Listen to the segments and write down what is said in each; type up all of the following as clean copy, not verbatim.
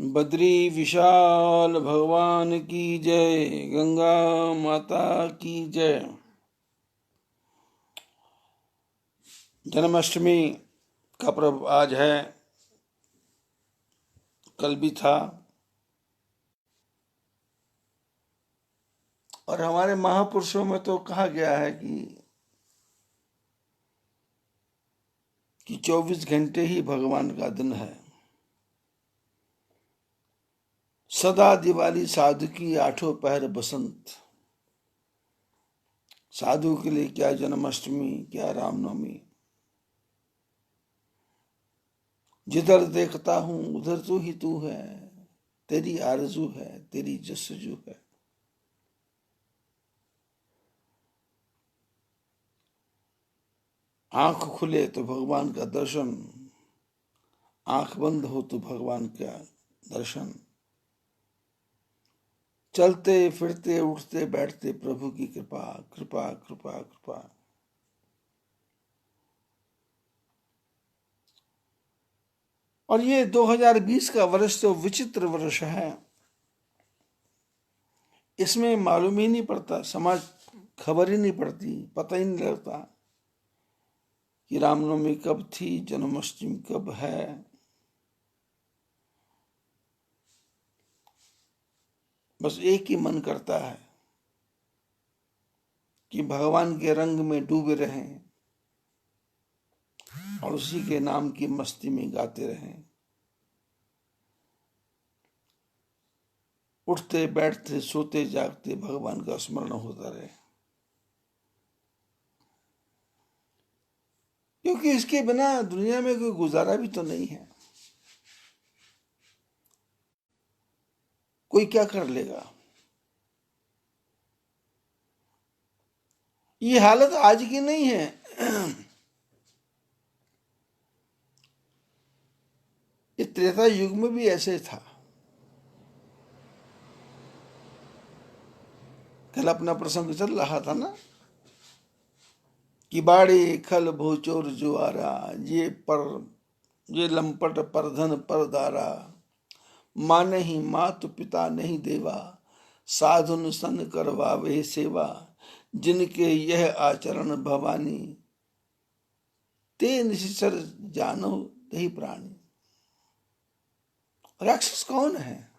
बद्री विशाल भगवान की जय, गंगा माता की जय। जन्माष्टमी का पर्व आज है, कल भी था। और हमारे महापुरुषों में तो कहा गया है कि 24 घंटे ही भगवान का दिन है। सदा दिवाली साधु की, आठों पहर बसंत। साधु के लिए क्या जन्माष्टमी, क्या रामनवमी। जिधर देखता हूं उधर तू ही तू है, तेरी आरजू है, तेरी जस्तजू है। आंख खुले तो भगवान का दर्शन, आंख बंद हो तो भगवान का दर्शन। चलते फिरते उठते बैठते प्रभु की कृपा, कृपा कृपा कृपा। और ये 2020 का वर्ष तो विचित्र वर्ष है। इसमें मालूम ही नहीं पड़ता, समाज खबर ही नहीं पड़ती, पता ही नहीं लगता कि रामनवमी कब थी, जन्माष्टमी कब है। बस एक ही मन करता है कि भगवान के रंग में डूबे रहें और उसी के नाम की मस्ती में गाते रहें। उठते बैठते सोते जागते भगवान का स्मरण होता रहे, क्योंकि इसके बिना दुनिया में कोई गुजारा भी तो नहीं है। कोई क्या कर लेगा। ये हालत आज की नहीं है। ये त्रेता युग में भी ऐसे था। कल अपना प्रसंग चल रहा था ना कि बाड़े खल भोचोर जुआरा, ये लंपट परधन परदारा। माँ नहीं मात पिता नहीं देवा, साधुन सन करवावे सेवा। जिनके यह आचरण भवानी, ते निश्चर जानो दही प्राणी। राक्षस कौन है?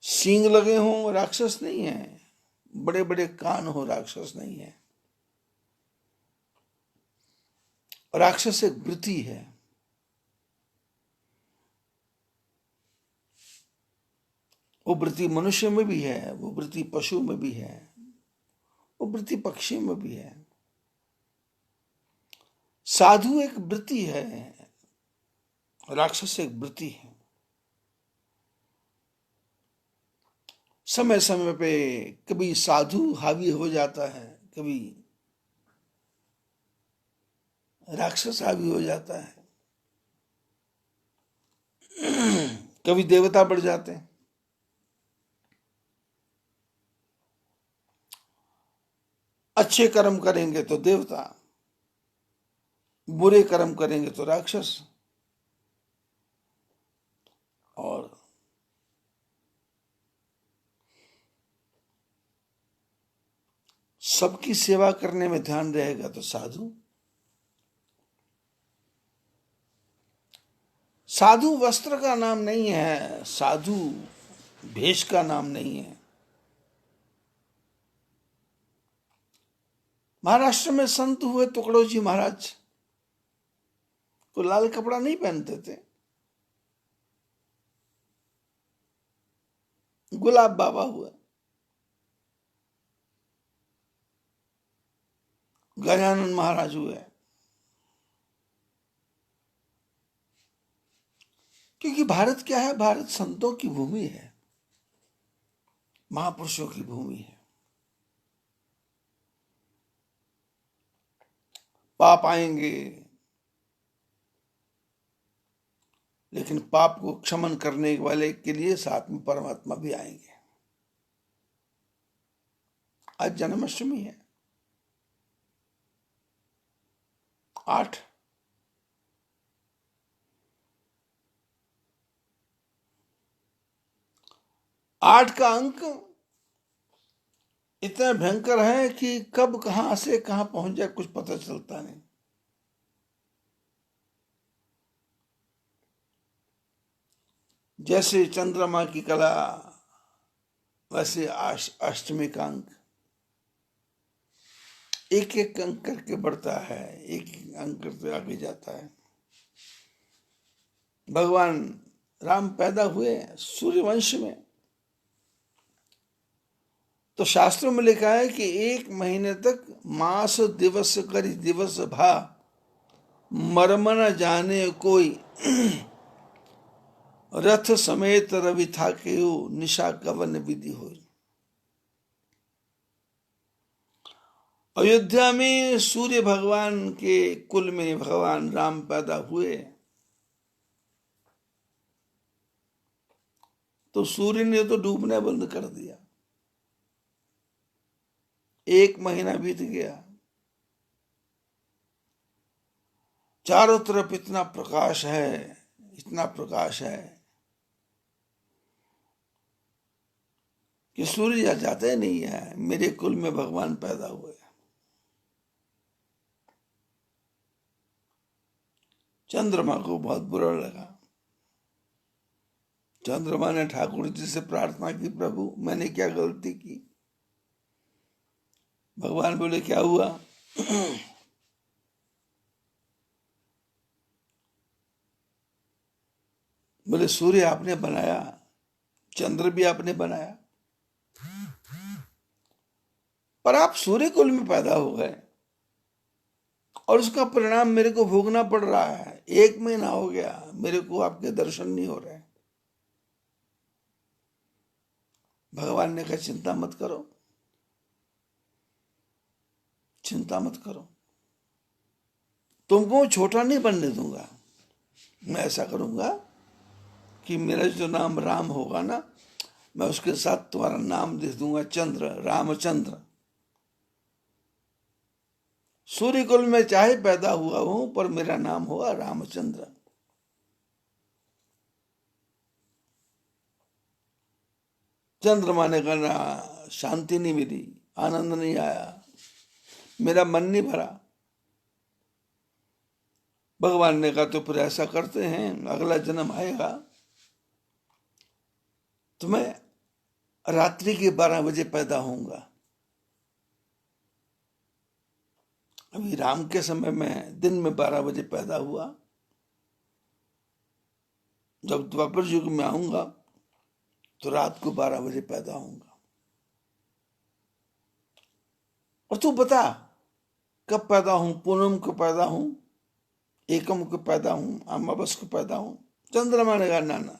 सींग लगे हों राक्षस नहीं है, बड़े बड़े कान हो राक्षस नहीं है। राक्षस एक वृत्ति है। वो वृत्ति मनुष्य में भी है, वो वृत्ति पशु में भी है, वो वृत्ति पक्षी में भी है। साधु एक वृत्ति है, राक्षस एक वृत्ति है। समय समय पे कभी साधु हावी हो जाता है, कभी राक्षस हावी हो जाता है, कभी देवता बढ़ जाते हैं। अच्छे कर्म करेंगे तो देवता, बुरे कर्म करेंगे तो राक्षस। और सबकी सेवा करने में ध्यान रहेगा तो साधु। साधु वस्त्र का नाम नहीं है, साधु भेष का नाम नहीं है। महाराष्ट्र में संत हुए तुकडोजी महाराज, तो लाल कपड़ा नहीं पहनते थे। गुलाब बाबा हुए, गजानन महाराज हुए, क्योंकि भारत क्या है? भारत संतों की भूमि है, महापुरुषों की भूमि है। पाप आएंगे, लेकिन पाप को क्षमन करने वाले के लिए साथ में परमात्मा भी आएंगे। आज जन्माष्टमी है, 8। 8 का अंक इतना भयंकर है कि कब कहां से कहां पहुंच जाए कुछ पता चलता नहीं। जैसे चंद्रमा की कला, वैसे अष्टमी का अंक एक एक अंक करके बढ़ता है, एक एक अंक करते आगे जाता है। भगवान राम पैदा हुए सूर्यवंश में, तो शास्त्रों में लिखा है कि 1 महीने तक मास दिवस करी दिवस भा, मर्म न जाने कोई, रथ समेत रवि था केहू, निशा कवन विधि हो। अयोध्या में सूर्य भगवान के कुल में भगवान राम पैदा हुए, तो सूर्य ने तो डूबना बंद कर दिया। 1 महीना बीत गया, चारों तरफ इतना प्रकाश है, इतना प्रकाश है कि सूर्य जाते नहीं है। मेरे कुल में भगवान पैदा हुए। चंद्रमा को बहुत बुरा लगा। चंद्रमा ने ठाकुर जी से प्रार्थना की, प्रभु मैंने क्या गलती की? भगवान बोले क्या हुआ? बोले सूर्य आपने बनाया, चंद्र भी आपने बनाया, पर आप सूर्य कुल में पैदा हो गए और उसका परिणाम मेरे को भोगना पड़ रहा है। 1 महीना हो गया, मेरे को आपके दर्शन नहीं हो रहे। भगवान ने कहा चिंता मत करो, चिंता मत करो, तुमको छोटा नहीं बनने दूंगा। मैं ऐसा करूंगा कि मेरा जो नाम राम होगा ना, मैं उसके साथ तुम्हारा नाम दे दूंगा चंद्र, रामचंद्र। सूर्य कुल में चाहे पैदा हुआ हूं, पर मेरा नाम होगा रामचंद्र। चंद्रमा ने कहा शांति नहीं मिली, आनंद नहीं आया, मेरा मन नहीं भरा। भगवान ने कहा तो फिर ऐसा करते हैं, अगला जन्म आएगा तो मैं रात्रि के 12 बजे पैदा होऊंगा। अभी राम के समय में दिन में 12 बजे पैदा हुआ, जब द्वापर युग में आऊंगा तो रात को 12 बजे पैदा होऊंगा। और तू बता कब पैदा हूं? पूनम को पैदा हूं, एकम को पैदा हूं, अमावस को पैदा हूं? चंद्रमा ने कहा ना,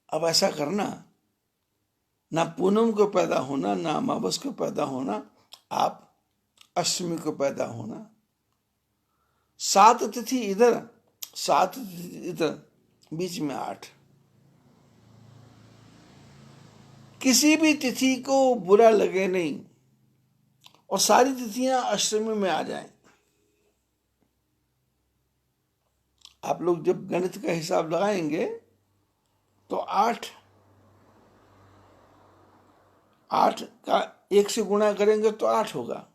अब ऐसा करना, ना पूनम को पैदा होना, ना अमावस को पैदा होना, आप अष्टमी को पैदा होना। 7 तिथि इधर, 7 तिथि इधर, बीच में 8। किसी भी तिथि को बुरा लगे नहीं और सारी तिथियां अष्टमी में आ जाएं। आप लोग जब गणित का हिसाब लगाएंगे तो 8 का 1 से गुणा करेंगे तो 8 होगा,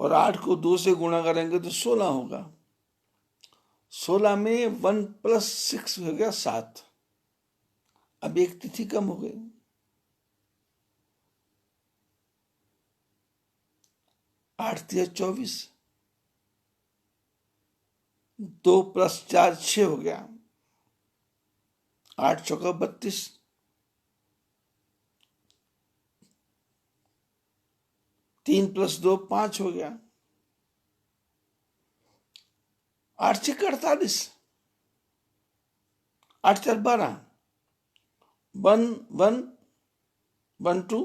और 8 को 2 से गुणा करेंगे तो 16 होगा। 16 में 1 + 6 हो गया 7। अब एक तिथि कम हो गई। 8 × 24, 2 + 4 6 हो गया, 8 × 4 = 32, 3 + 2 5 हो गया, 8 × 6 = 48, 8 × 4 = 12, 1 1 1 2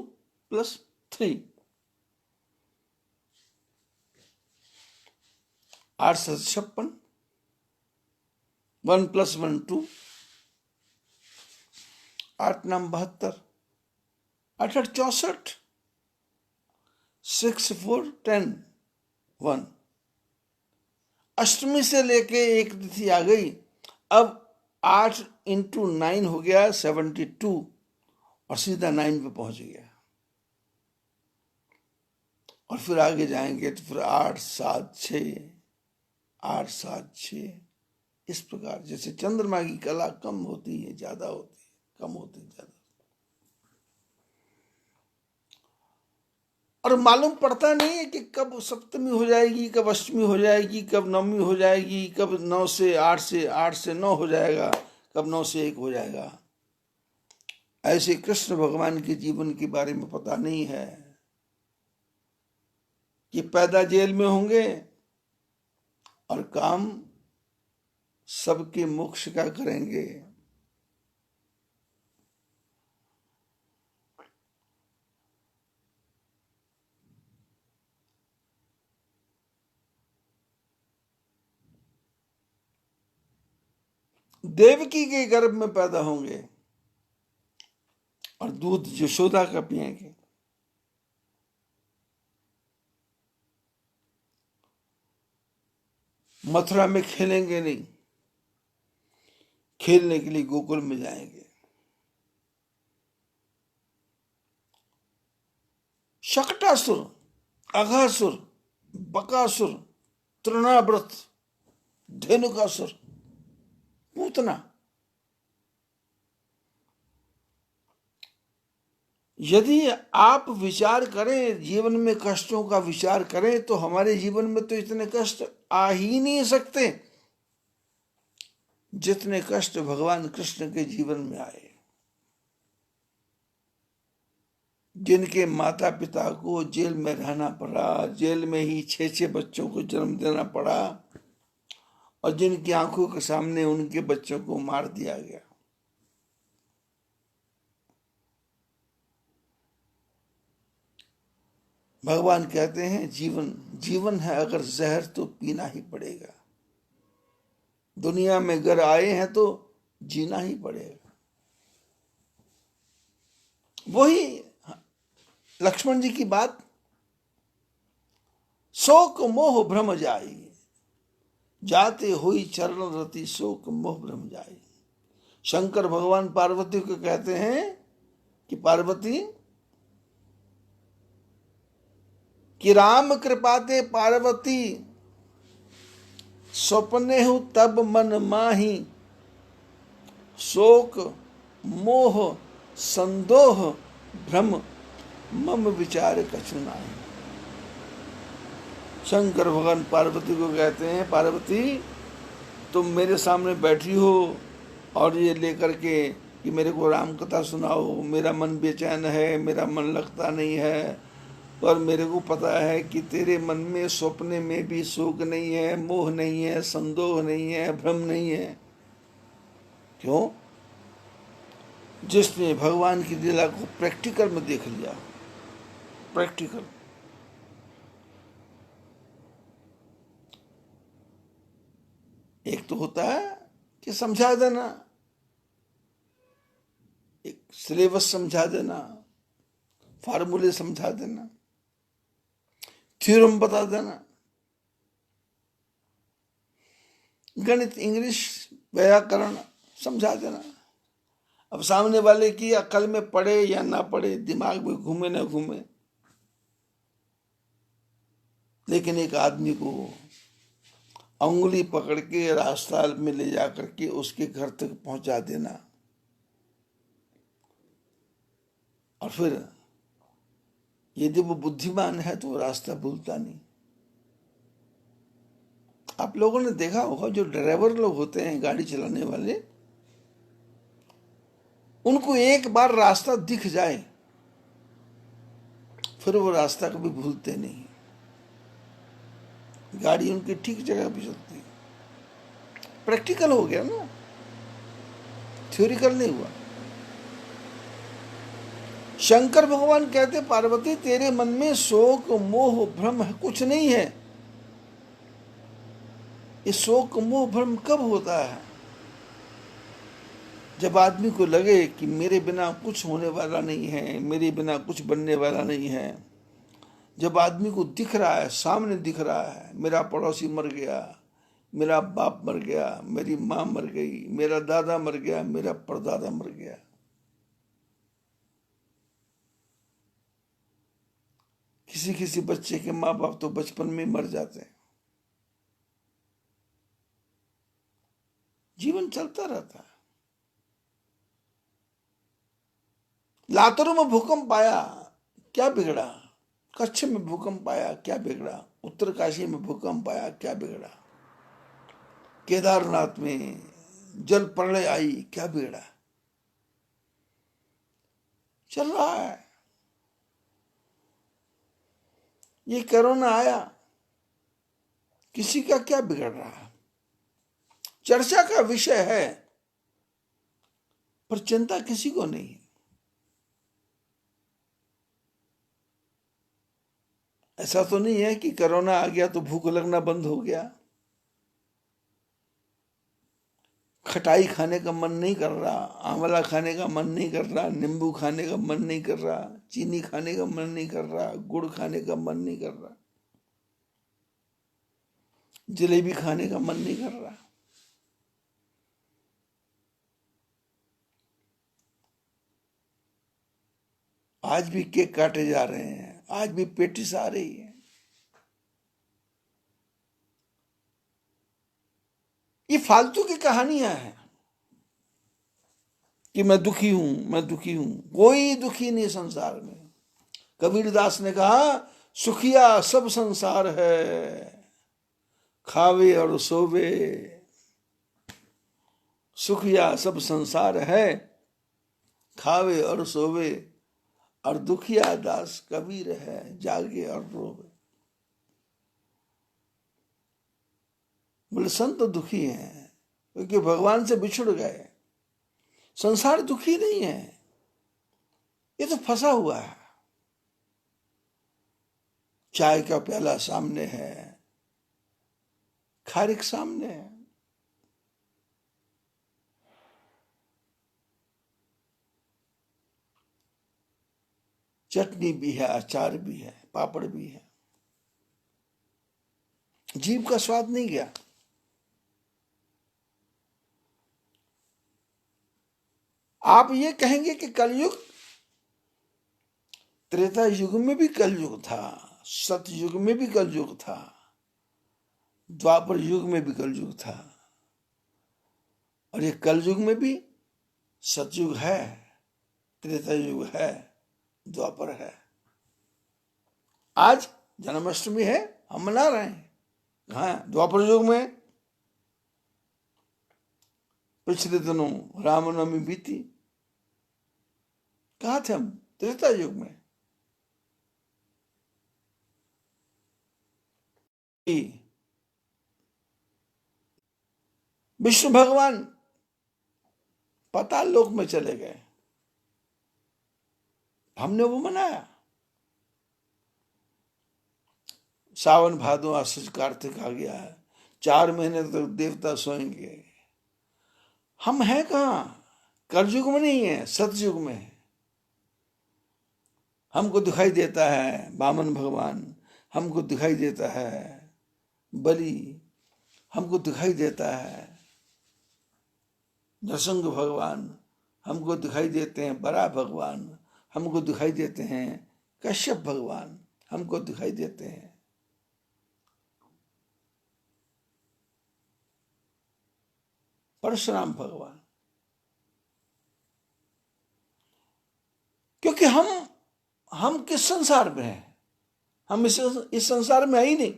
+ 3, 8 × 7 = 56, 1 + 1 2, 8 × 9 = 72, 8 × 8 = 64, 6 × 4 = 10, 1। अष्टमी से लेके एक तिथि आ गई। अब 8 इंटू 9 हो गया 72 और सीधा 9 पे पहुंच गया। और फिर आगे जाएंगे तो फिर 8 7 6 8 7 6 इस प्रकार। जैसे चंद्रमा की कला कम होती है ज्यादा होती है, कम होती है ज्यादा, और मालूम पड़ता नहीं है कि कब सप्तमी हो जाएगी, कब अष्टमी हो जाएगी, कब नवमी हो जाएगी, कब 9 से 8 से 8 से 9 हो जाएगा, कब 9 से 1 हो जाएगा। ऐसे कृष्ण भगवान के जीवन के बारे में पता नहीं है कि पैदा जेल में होंगे और काम सबके मोक्ष का करेंगे। देवकी के गर्भ में पैदा होंगे और दूध यशोदा का पिएंगे। मथुरा में खेलेंगे नहीं, खेलने के लिए गोकुल में जाएंगे। शकटासुर, अघासुर, बकासुर, तृणाव्रत, धेनुकासुर, पूतना, यदि आप विचार करें, जीवन में कष्टों का विचार करें, तो हमारे जीवन में तो इतने कष्ट आ ही नहीं सकते जितने कष्ट भगवान कृष्ण के जीवन में आए। जिनके माता पिता को जेल में रहना पड़ा, जेल में ही 6 बच्चों को जन्म देना पड़ा, और जिनकी आंखों के सामने उनके बच्चों को मार दिया गया। भगवान कहते हैं जीवन जीवन है अगर जहर तो पीना ही पड़ेगा। दुनिया में अगर आए हैं तो जीना ही पड़ेगा। वही लक्ष्मण जी की बात, शोक मोह भ्रम जाई, जाते हुई चरण रति शोक मोह भ्रम जाई। शंकर भगवान पार्वती को कहते हैं कि पार्वती, कि राम कृपाते पार्वती, स्वप्ने हूं तब मन माही, शोक मोह संदोह भ्रम मम विचार कछु नाहि। शंकर भगवान पार्वती को कहते हैं, पार्वती तुम मेरे सामने बैठी हो और ये लेकर के कि मेरे को राम कथा सुनाओ, मेरा मन बेचैन है, मेरा मन लगता नहीं है, पर मेरे को पता है कि तेरे मन में स्वप्ने में भी शोक नहीं है, मोह नहीं है, संदोह नहीं है, भ्रम नहीं है। क्यों? जिसने भगवान की लीला को प्रैक्टिकल में देख लिया, प्रैक्टिकल। एक तो होता है कि समझा देना, एक सिलेबस समझा देना, फार्मूले समझा देना, थ्योरम बता देना, गणित, इंग्लिश, व्याकरण समझा देना। अब सामने वाले की अकल में पड़े या ना पड़े, दिमाग में घूमे ना घूमे, लेकिन एक आदमी को अंगुली पकड़ के रास्ता में ले जाकर के उसके घर तक पहुंचा देना, और फिर यदि वो बुद्धिमान है तो वो रास्ता भूलता नहीं। आप लोगों ने देखा होगा जो ड्राइवर लोग होते हैं, गाड़ी चलाने वाले, उनको एक बार रास्ता दिख जाए फिर वो रास्ता कभी भूलते नहीं। गाड़ी उनकी ठीक जगह पे चलती है। प्रैक्टिकल हो गया ना, थ्योरिकल नहीं हुआ। शंकर भगवान कहते, पार्वती तेरे मन में शोक मोह भ्रम कुछ नहीं है। ये शोक मोह भ्रम कब होता है? जब आदमी को लगे कि मेरे बिना कुछ होने वाला नहीं है, मेरे बिना कुछ बनने वाला नहीं है। जब आदमी को दिख रहा है, सामने दिख रहा है, मेरा पड़ोसी मर गया, मेरा बाप मर गया, मेरी माँ मर गई, मेरा दादा मर गया, मेरा परदादा मर गया। किसी किसी बच्चे के माँ बाप तो बचपन में मर जाते हैं। जीवन चलता रहता है। लातूर में भूकंप आया, क्या बिगड़ा? कच्छ में भूकंप आया, क्या बिगड़ा? उत्तरकाशी में भूकंप आया, क्या बिगड़ा? केदारनाथ में जल प्रलय आई, क्या बिगड़ा? चल रहा है। ये कोरोना आया, किसी का क्या बिगड़ रहा है? चर्चा का विषय है, पर चिंता किसी को नहीं है। ऐसा तो नहीं है कि कोरोना आ गया तो भूख लगना बंद हो गया, खटाई खाने का मन नहीं कर रहा, आंवला खाने का मन नहीं कर रहा, नींबू खाने का मन नहीं कर रहा, चीनी खाने का मन नहीं कर रहा, गुड़ खाने का मन नहीं कर रहा, जलेबी खाने का मन नहीं कर रहा। आज भी केक काटे जा रहे हैं, आज भी पेटिस आ रही है। ये फालतू की कहानियां हैं कि मैं दुखी हूं, मैं दुखी हूं। कोई दुखी नहीं संसार में। कबीरदास ने कहा, सुखिया सब संसार है, खावे और सोवे। सुखिया सब संसार है, खावे और सोवे, और दुखिया दास कबीर है, जागे और रोवे। बोले संत तो दुखी हैं क्योंकि भगवान से बिछुड़ गए। संसार दुखी नहीं है, ये तो फंसा हुआ है। चाय का प्याला सामने है, खारिक सामने है, चटनी भी है, अचार भी है, पापड़ भी है, जीभ का स्वाद नहीं गया। आप ये कहेंगे कि कलयुग, त्रेता युग में भी कलयुग था, सतयुग में भी कलयुग था, द्वापर युग में भी कलयुग था, और ये कलयुग में भी सतयुग है, त्रेता युग है, द्वापर है। आज जन्माष्टमी है, हम मना रहे हैं। हाँ, द्वापर युग में पिछले दिनों रामनवमी बीती, कहाँ थे हम? त्रेता युग में। विष्णु भगवान पाताल लोक में चले गए, हमने वो मनाया। सावन भादो आश्विन कार्तिक आ गया है, 4 महीने तक देवता सोएंगे। हम हैं कहाँ? कलयुग में नहीं है, सतयुग में है। हमको दिखाई देता है वामन भगवान, हमको दिखाई देता है बलि, हमको दिखाई देता है नरसिंह भगवान, हमको दिखाई देते हैं बराह भगवान, हमको दिखाई देते हैं कश्यप भगवान, हमको दिखाई देते हैं परशुराम भगवान। क्योंकि हम किस संसार में हैं? हम इस संसार में है ही नहीं।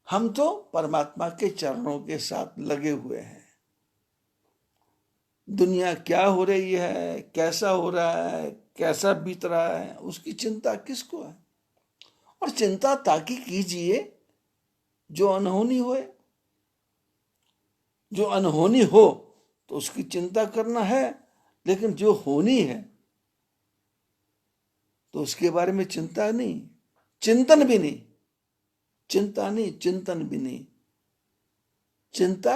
हम तो परमात्मा के चरणों के साथ लगे हुए हैं। दुनिया क्या हो रही है, कैसा हो रहा है, कैसा बीत रहा है, उसकी चिंता किसको है? और चिंता ताकि कीजिए जो अनहोनी होए। जो अनहोनी हो तो उसकी चिंता करना है, लेकिन जो होनी है तो उसके बारे में चिंता नहीं, चिंतन भी नहीं। चिंता नहीं, चिंतन भी नहीं। चिंता,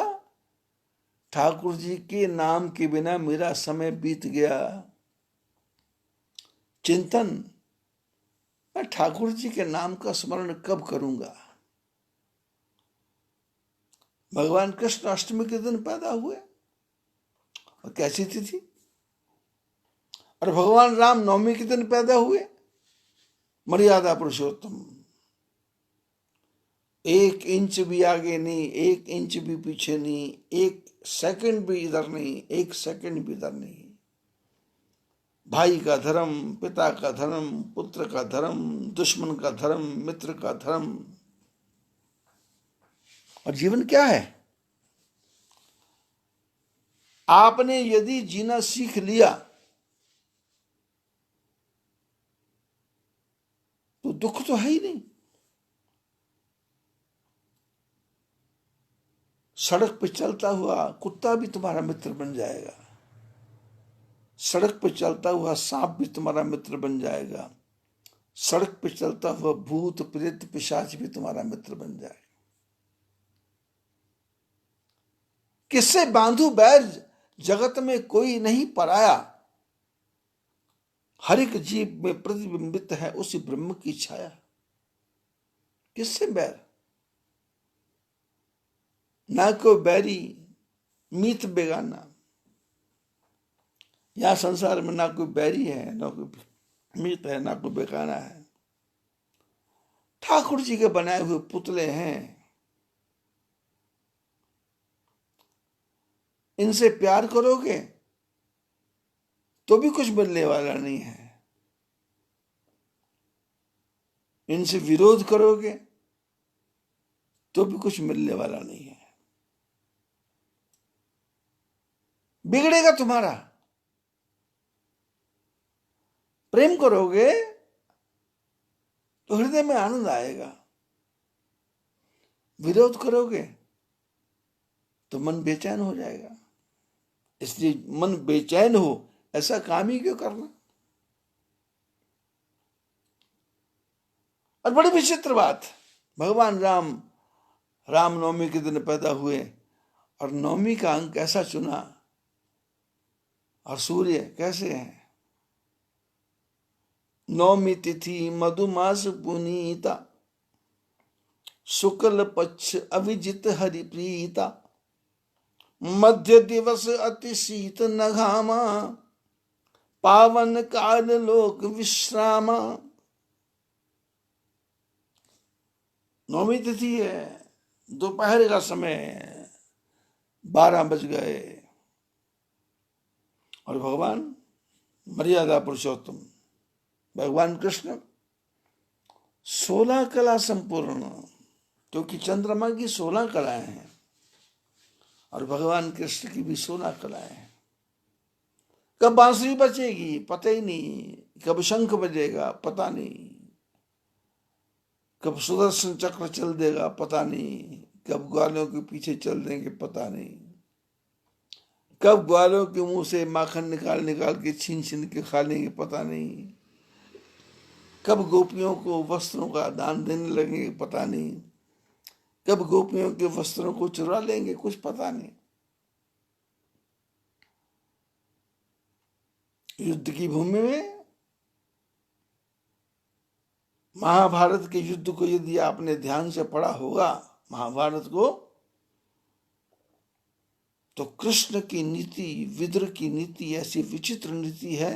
ठाकुर जी के नाम के बिना मेरा समय बीत गया। चिंतन, मैं ठाकुर जी के नाम का स्मरण कब करूंगा? भगवान कृष्ण अष्टमी के दिन पैदा हुए, और कैसी तिथि। और भगवान राम नवमी के दिन पैदा हुए, मर्यादा पुरुषोत्तम। 1 इंच भी आगे नहीं, 1 इंच भी पीछे नहीं, 1 सेकंड भी इधर नहीं, 1 सेकंड भी इधर नहीं। भाई का धर्म, पिता का धर्म, पुत्र का धर्म, दुश्मन का धर्म, मित्र का धर्म। और जीवन क्या है? आपने यदि जीना सीख लिया तो दुख तो है ही नहीं। सड़क पे चलता हुआ कुत्ता भी तुम्हारा मित्र बन जाएगा, सड़क पे चलता हुआ सांप भी तुम्हारा मित्र बन जाएगा, सड़क पे चलता हुआ भूत प्रेत पिशाच भी तुम्हारा मित्र बन जाएगा। किससे बांधू बैर जगत में कोई नहीं पराया, हर एक जीव में प्रतिबिंबित है उसी ब्रह्म की छाया। किससे बैर? ना कोई बैरी मीत बेगाना। यहां संसार में ना कोई बैरी है, ना कोई मीत है, ना कोई बेगाना है। ठाकुर जी के बनाए हुए पुतले हैं, इनसे प्यार करोगे तो भी कुछ मिलने वाला नहीं है, इनसे विरोध करोगे तो भी कुछ मिलने वाला नहीं है। बिगड़ेगा तुम्हारा। प्रेम करोगे तो हृदय में आनंद आएगा, विरोध करोगे तो मन बेचैन हो जाएगा। इसलिए मन बेचैन हो ऐसा काम ही क्यों करना। और बड़ी विचित्र बात, भगवान राम रामनवमी के दिन पैदा हुए और नवमी का अंक कैसा चुना, और सूर्य कैसे है। नवमी तिथि मधुमास पुनीता, शुक्ल पक्ष अविजित हरिप्रीता, मध्य दिवस अति शीत नघामा, पावन काल लोक विश्रामा। नवमी तिथि है, दोपहर का समय, 12 बज गए, और भगवान मर्यादा पुरुषोत्तम भगवान कृष्ण 16 कला संपूर्ण, क्योंकि चंद्रमा की 16 कलाएं हैं और भगवान कृष्ण की भी 16 कलाएं हैं। कब बांसुरी बजेगी पता ही नहीं, कब शंख बजेगा पता नहीं, कब सुदर्शन चक्र चल देगा पता नहीं, कब ग्वालों के पीछे चल देंगे पता नहीं, कब ग्वालों के मुंह से माखन निकाल निकाल के छीन छीन के खा लेंगे पता नहीं, कब गोपियों को वस्त्रों का दान देने लगेंगे पता नहीं, कब गोपियों के वस्त्रों को चुरा लेंगे कुछ पता नहीं। युद्ध की भूमि में महाभारत के युद्ध को यदि आपने ध्यान से पढ़ा होगा, महाभारत को, तो कृष्ण की नीति, विदुर की नीति ऐसी विचित्र नीति है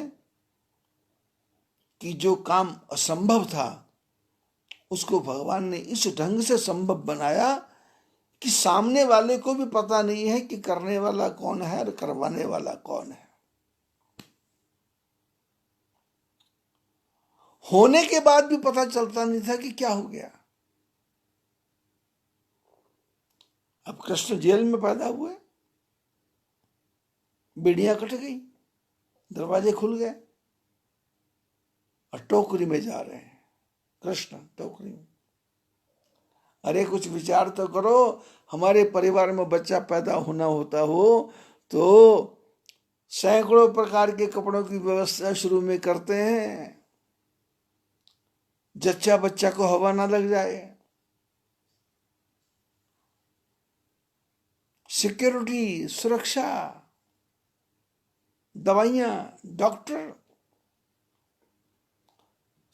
कि जो काम असंभव था उसको भगवान ने इस ढंग से संभव बनाया कि सामने वाले को भी पता नहीं है कि करने वाला कौन है और करवाने वाला कौन है। होने के बाद भी पता चलता नहीं था कि क्या हो गया। अब कृष्ण जेल में पैदा हुए, बेड़ियां कट गई, दरवाजे खुल गए और टोकरी में जा रहे हैं कृष्ण, टोकरी में। अरे कुछ विचार तो करो, हमारे परिवार में बच्चा पैदा होना होता हो तो सैकड़ों प्रकार के कपड़ों की व्यवस्था शुरू में करते हैं, जच्चा बच्चा को हवा ना लग जाए, सिक्योरिटी, सुरक्षा, दवाइयां, डॉक्टर,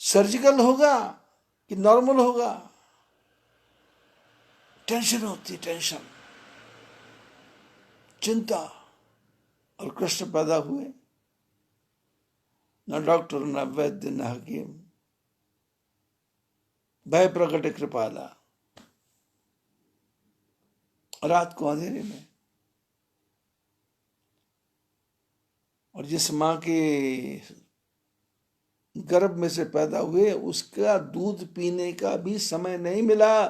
सर्जिकल होगा कि नॉर्मल होगा, टेंशन होती, टेंशन। चिंता, और कृष्ण पैदा हुए। न डॉक्टर, न वैद्य, न हकीम, भय प्रकट कृपाला। रात को अंधेरे में, और जिस माँ के गर्भ में से पैदा हुए उसका दूध पीने का भी समय नहीं मिला,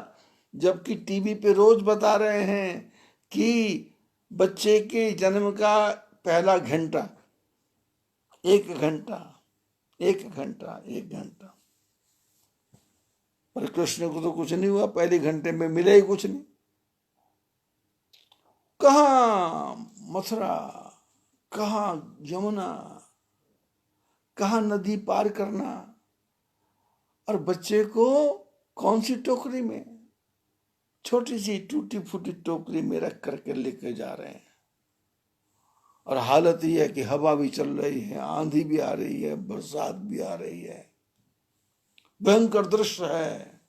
जबकि टीवी पे रोज बता रहे हैं कि बच्चे के जन्म का पहला घंटा, 1 घंटा, 1 घंटा, 1 घंटा। पर कृष्ण को तो कुछ नहीं हुआ, पहले घंटे में मिले ही कुछ नहीं। कहाँ मथुरा, कहाँ यमुना, कहाँ नदी पार करना, और बच्चे को कौन सी टोकरी में, छोटी सी टूटी फूटी टोकरी में रख करके लेके जा रहे हैं। और हालत यह है कि हवा भी चल रही है, आंधी भी आ रही है, बरसात भी आ रही है, भयंकर दृश्य है।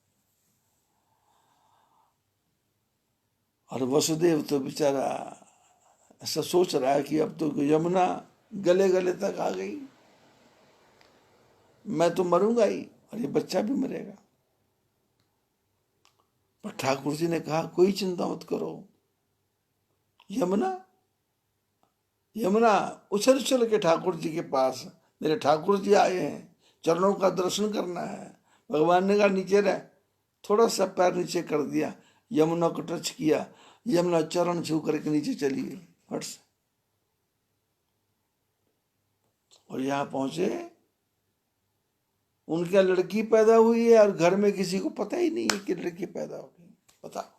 और वसुदेव तो बेचारा ऐसा सोच रहा है कि अब तो यमुना गले गले तक आ गई, मैं तो मरूंगा ही और ये बच्चा भी मरेगा। पर ठाकुर जी ने कहा कोई चिंता मत करो, यमुना, यमुना उछल उछल के ठाकुर जी के पास, मेरे ठाकुर जी आए हैं, चरणों का दर्शन करना है। भगवान ने कहा नीचे रह, थोड़ा सा पैर नीचे कर दिया, यमुना को टच किया, यमुना चरण छू करके नीचे चली गई फट से। और यहां पहुंचे, उनके लड़की पैदा हुई है और घर में किसी को पता ही नहीं है कि लड़की पैदा हो गई। बताओ,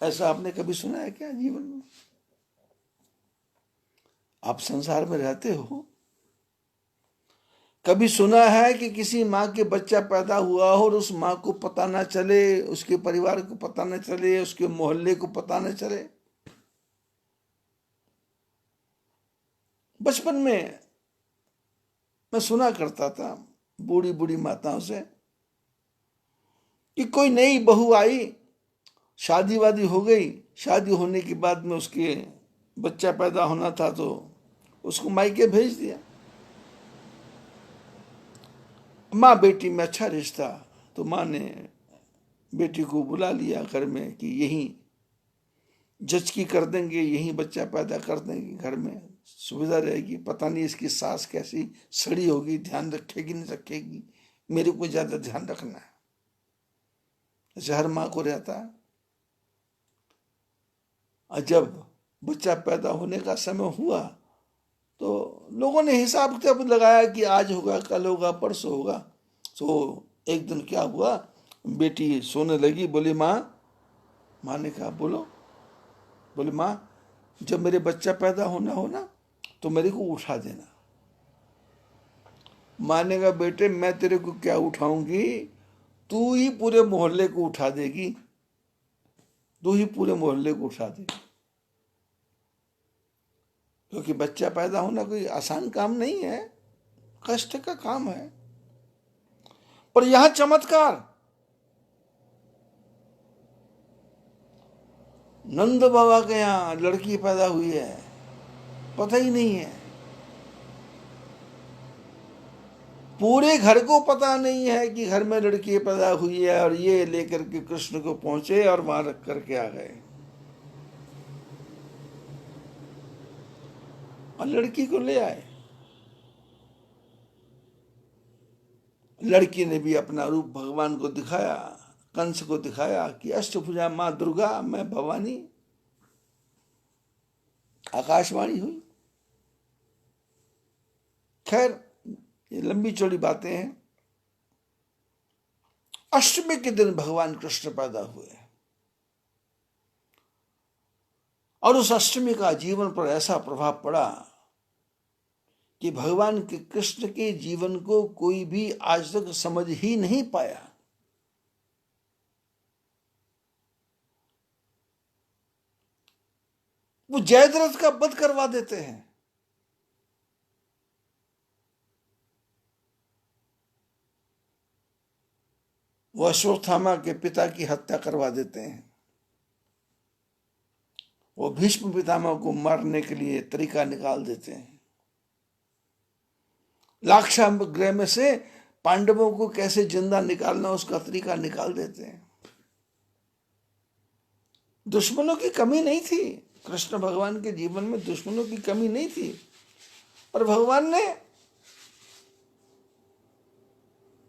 ऐसा आपने कभी सुना है क्या जीवन में? आप संसार में रहते हो, कभी सुना है कि किसी माँ के बच्चा पैदा हुआ हो और उस माँ को पता ना चले, उसके परिवार को पता ना चले, उसके मोहल्ले को पता ना चले? बचपन में मैं सुना करता था बूढ़ी बूढ़ी माताओं से कि कोई नई बहू आई, शादी वादी हो गई, शादी होने के बाद में उसके बच्चा पैदा होना था तो उसको मायके भेज दिया। माँ बेटी में अच्छा रिश्ता, तो माँ ने बेटी को बुला लिया घर में कि यहीं जचकी कर देंगे, यहीं बच्चा पैदा कर देंगे, घर में सुविधा रहेगी। पता नहीं इसकी सास कैसी सड़ी होगी, ध्यान रखेगी नहीं रखेगी, मेरे को ज्यादा ध्यान रखना है, ऐसे हर माँ को रहता है। और जब बच्चा पैदा होने का समय हुआ तो लोगों ने हिसाब किताब लगाया कि आज होगा, कल होगा, परसों होगा। तो एक दिन क्या हुआ, बेटी सोने लगी, बोली माँ, माँ ने कहा बोलो, बोले माँ जब मेरे बच्चा पैदा होना हो ना तो मेरे को उठा देना। माँ ने कहा बेटे मैं तेरे को क्या उठाऊंगी, तू ही पूरे मोहल्ले को उठा देगी, तू ही पूरे मोहल्ले को उठा देगी। क्योंकि बच्चा पैदा होना कोई आसान काम नहीं है, कष्ट का काम है। पर यह चमत्कार, नंद बाबा के यहाँ लड़की पैदा हुई है, पता ही नहीं है, पूरे घर को पता नहीं है कि घर में लड़की पैदा हुई है। और ये लेकर के कृष्ण को पहुंचे और वहां रख करके आ गए, और लड़की को ले आए। लड़की ने भी अपना रूप भगवान को दिखाया, कंस को दिखाया कि अष्टभुजा माँ दुर्गा, मैं भवानी। आकाशवाणी हुई। खैर ये लंबी चौड़ी बातें हैं। अष्टमी के दिन भगवान कृष्ण पैदा हुए और उस अष्टमी का जीवन पर ऐसा प्रभाव पड़ा कि भगवान के कृष्ण के जीवन को कोई भी आज तक समझ ही नहीं पाया। वो जयद्रथ का वध करवा देते हैं, वो अश्वत्थामा के पिता की हत्या करवा देते हैं, वो भीष्म पितामह को मारने के लिए तरीका निकाल देते हैं। लाक्षागृह में से पांडवों को कैसे जिंदा निकालना उसका तरीका निकाल देते हैं। दुश्मनों की कमी नहीं थी, कृष्ण भगवान के जीवन में दुश्मनों की कमी नहीं थी, पर भगवान ने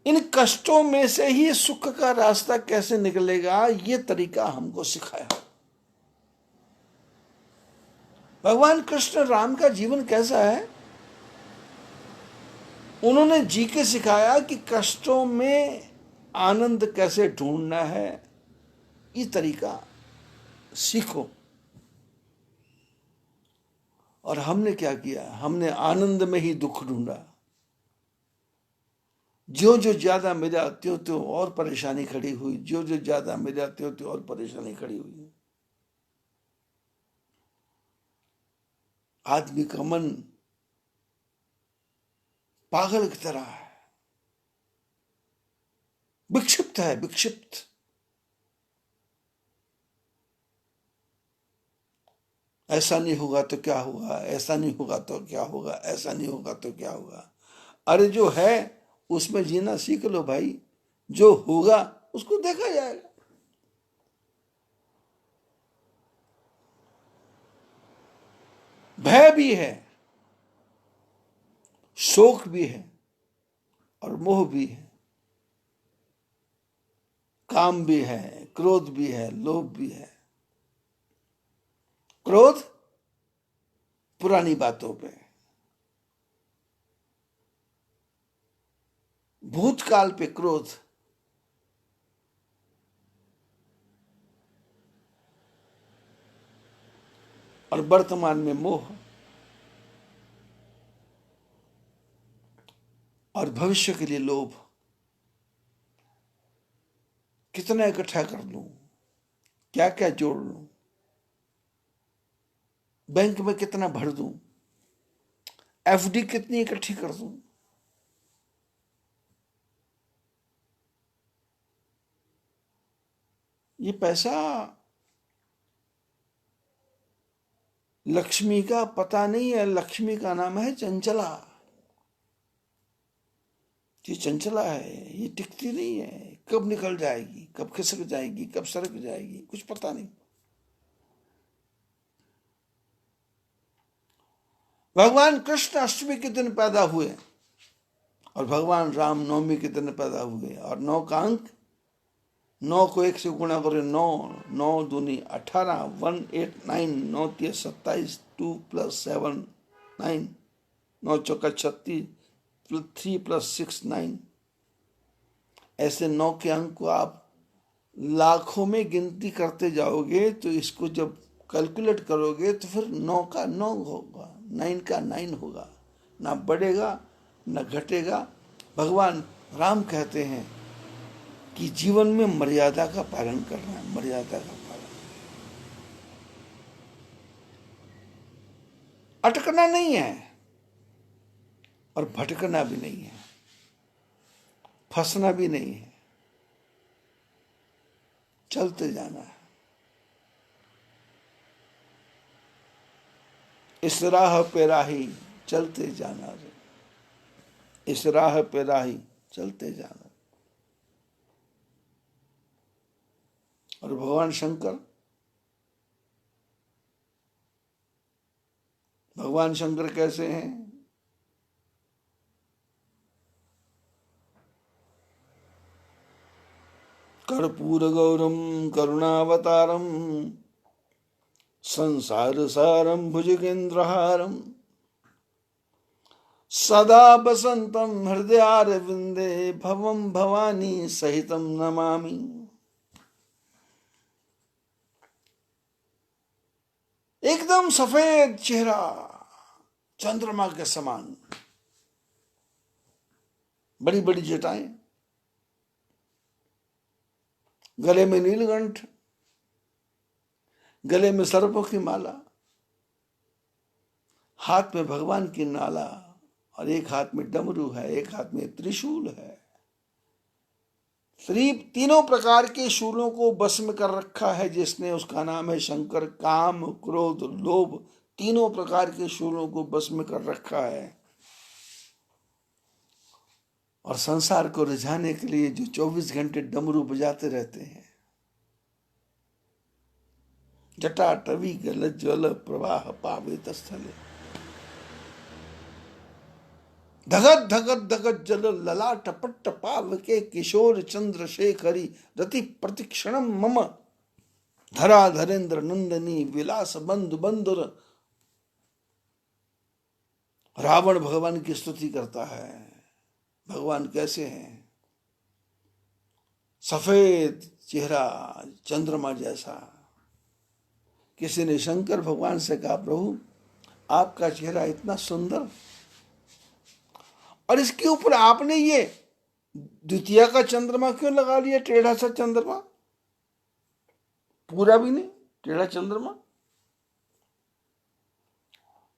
इन कष्टों में से ही सुख का रास्ता कैसे निकलेगा ये तरीका हमको सिखाया। भगवान कृष्ण राम का जीवन कैसा है, उन्होंने जी के सिखाया कि कष्टों में आनंद कैसे ढूंढना है, ये तरीका सीखो। और हमने क्या किया, हमने आनंद में ही दुख ढूंढा। जो जो ज्यादा मिला त्यों त्यों और परेशानी खड़ी हुई, जो जो ज्यादा मिला त्यों त्यों और परेशानी खड़ी हुई। आदमी का मन पागल की तरह है, विक्षिप्त है, विक्षिप्त। ऐसा नहीं होगा तो क्या होगा, ऐसा नहीं होगा तो क्या होगा, ऐसा नहीं होगा तो क्या होगा। अरे जो है उसमें जीना सीख लो भाई, जो होगा उसको देखा जाएगा। भय भी है, शोक भी है और मोह भी है, काम भी है, क्रोध भी है, लोभ भी है। क्रोध पुरानी बातों पे, भूतकाल पे क्रोध, और वर्तमान में मोह, और भविष्य के लिए लोभ। कितना इकट्ठा कर लूं, क्या क्या जोड़ लूं, बैंक में कितना भर दूं, एफडी कितनी इकट्ठी कर दूं। ये पैसा लक्ष्मी का पता नहीं है, लक्ष्मी का नाम है चंचला। ये चंचला है, ये टिकती नहीं है, कब निकल जाएगी, कब खिसक जाएगी, कब सरक जाएगी, कुछ पता नहीं। भगवान कृष्ण अष्टमी के दिन पैदा हुए और भगवान राम नवमी के दिन पैदा हुए, और 9 का अंक, 9 को 1 से गुणा करें 9, 9 दूनी 18, 1 8 9, 9 3 27, 2 + 7 9, 9 चौका 36, 3 + 6 9। ऐसे 9 के अंक को आप लाखों में गिनती करते जाओगे तो इसको जब कैलकुलेट करोगे तो फिर 9 का 9 होगा, 9 का 9 होगा, ना बढ़ेगा ना घटेगा। भगवान राम कहते हैं कि जीवन में मर्यादा का पालन करना है, मर्यादा का पालन, अटकना नहीं है और भटकना भी नहीं है, फंसना भी नहीं है, चलते जाना है। इस राह पे राही चलते जाना रे, इस राह पे राही चलते जाना। और भगवान शंकर, भगवान शंकर कैसे हैं, कर्पूर गौरम करुणावतारम संसार सारम भुजगेंद्रहारम सदा बसंतम हृदयारविंदे भवम भवानी सहितम नमामि। एकदम सफेद चेहरा, चंद्रमा के समान, बड़ी बड़ी जटाएं, गले में नीलकंठ, गले में सर्पों की माला, हाथ में भगवान की नाला, और एक हाथ में डमरू है, एक हाथ में त्रिशूल है। तीनों प्रकार के शूलों को बस में कर रखा है जिसने, उसका नाम है शंकर। काम, क्रोध, लोभ, तीनों प्रकार के शूलों को बस में कर रखा है। और संसार को रिझाने के लिए जो 24 घंटे डमरू बजाते रहते हैं, जटा टवी गल ज्वल प्रवाह पावित स्थले, धगत धगत धगत जल ललाट पट्ट पाव के किशोर चंद्रशेखरी रति प्रतिक्षणम मम धरा धरेन्द्र नंदनी विलास बंधु बंधुर। रावण भगवान की स्तुति करता है, भगवान कैसे हैं, सफेद चेहरा चंद्रमा जैसा। किसी ने शंकर भगवान से कहा, प्रभु आपका चेहरा इतना सुंदर, और इसके ऊपर आपने ये द्वितीय का चंद्रमा क्यों लगा लिया, टेढ़ा सा चंद्रमा, पूरा भी नहीं, टेढ़ा चंद्रमा।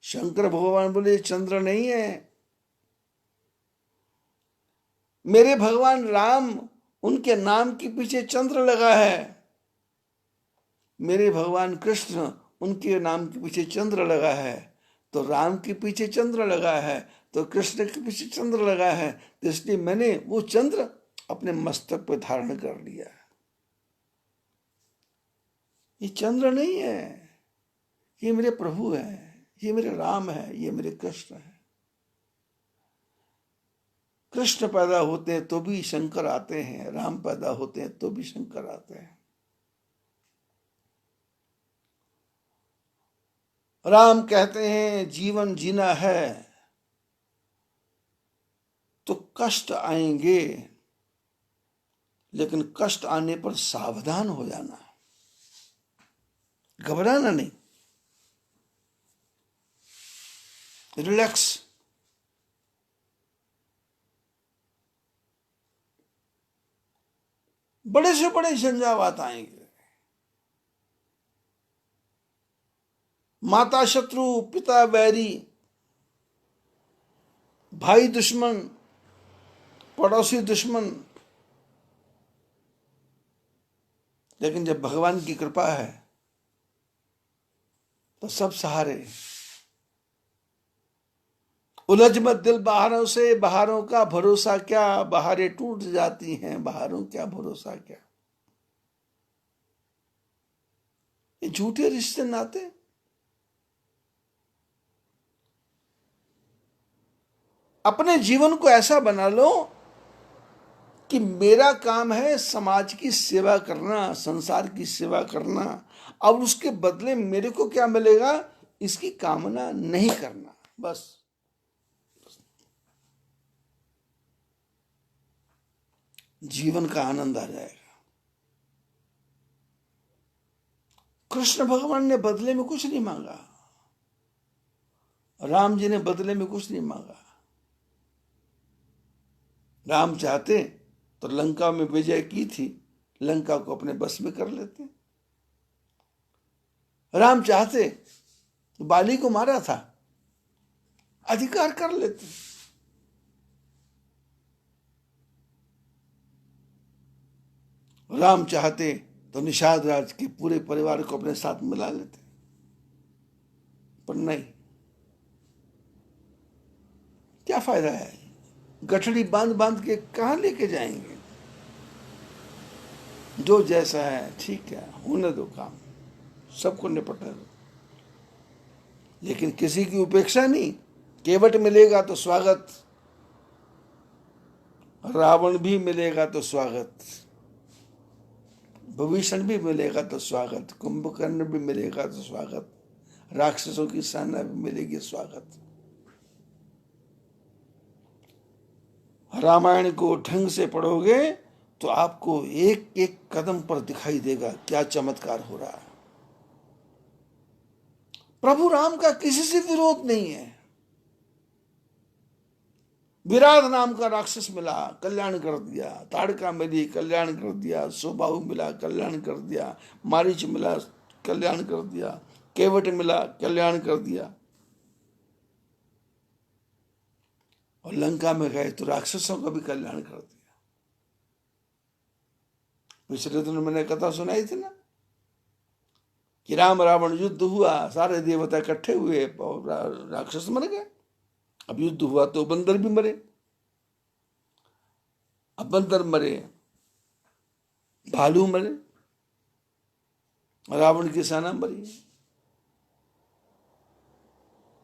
शंकर भगवान बोले चंद्र नहीं है, मेरे भगवान राम, उनके नाम के पीछे चंद्र लगा है। मेरे भगवान कृष्ण, उनके नाम के पीछे चंद्र लगा है। तो राम के पीछे चंद्र लगा है, तो कृष्ण के पीछे चंद्र लगा है, तो इसलिए मैंने वो चंद्र अपने मस्तक पर धारण कर लिया। ये चंद्र नहीं है, ये मेरे प्रभु है, ये मेरे राम है, ये मेरे कृष्ण है। कृष्ण पैदा होते हैं तो भी शंकर आते हैं, राम पैदा होते हैं तो भी शंकर आते हैं। राम कहते हैं जीवन जीना है तो कष्ट आएंगे, लेकिन कष्ट आने पर सावधान हो जाना, घबराना नहीं, रिलैक्स। बड़े से बड़े झंझावात आएंगे, माता शत्रु, पिता बैरी, भाई दुश्मन, पड़ोसी दुश्मन, लेकिन जब भगवान की कृपा है तो सब सहारे। उलझ मत दिल बाहरों से, बाहरों का भरोसा क्या, बाहरें टूट जाती हैं, बाहरों क्या भरोसा क्या। ये झूठे रिश्ते नाते, अपने जीवन को ऐसा बना लो कि मेरा काम है समाज की सेवा करना, संसार की सेवा करना, और उसके बदले मेरे को क्या मिलेगा इसकी कामना नहीं करना, बस। जीवन का आनंद आ जाएगा। कृष्ण भगवान ने बदले में कुछ नहीं मांगा, राम जी ने बदले में कुछ नहीं मांगा। राम चाहते तो लंका में विजय की थी, लंका को अपने बस में कर लेते। राम चाहते तो बाली को मारा था, अधिकार कर लेते। राम चाहते तो निषाद राज के पूरे परिवार को अपने साथ मिला लेते, पर नहीं। क्या फायदा है, गठड़ी बांध बांध के कहां लेके जाएंगे। जो जैसा है ठीक है, होने दो काम, सबको निपटने दो, लेकिन किसी की उपेक्षा नहीं। केवट मिलेगा तो स्वागत, रावण भी मिलेगा तो स्वागत, विभीषण भी मिलेगा तो स्वागत, कुंभकर्ण भी मिलेगा तो स्वागत, राक्षसों की सेना भी मिलेगी स्वागत। रामायण को ढंग से पढ़ोगे तो आपको एक एक कदम पर दिखाई देगा क्या चमत्कार हो रहा है। प्रभु राम का किसी से विरोध नहीं है। विराट नाम का राक्षस मिला, कल्याण कर दिया। ताड़का मिली, कल्याण कर दिया। सुबाहु मिला, कल्याण कर दिया। मारीच मिला, कल्याण कर दिया। केवट मिला, कल्याण कर दिया। और लंका में गए तो राक्षसों का भी कल्याण कर दिया। पिछले दिन मैंने कथा सुनाई थी ना कि राम रावण युद्ध हुआ, सारे देवता इकट्ठे हुए और राक्षस मर गए। अब युद्ध हुआ तो बंदर भी मरे, अब बंदर मरे, भालू मरे, रावण की सेना मरी।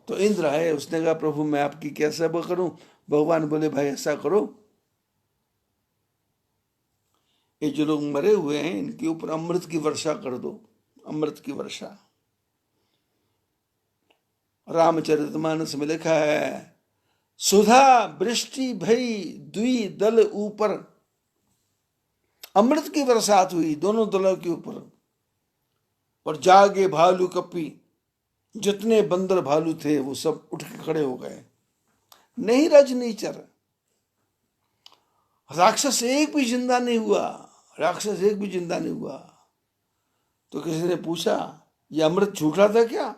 तो इंद्र है, उसने कहा प्रभु मैं आपकी क्या सेवा करूं? भगवान बोले भाई ऐसा करो, ये जो लोग मरे हुए हैं इनके ऊपर अमृत की वर्षा कर दो, अमृत की वर्षा। रामचरितमानस में लिखा है, सुधा वृष्टि भई द्वि दल ऊपर, अमृत की बरसात हुई दोनों दलों के ऊपर। और जागे भालू कपी, जितने बंदर भालू थे वो सब उठ के खड़े हो गए। नहीं रजनीचर, राक्षस एक भी जिंदा नहीं हुआ, राक्षस एक भी जिंदा नहीं हुआ। तो किसी ने पूछा ये अमृत झूठा था क्या,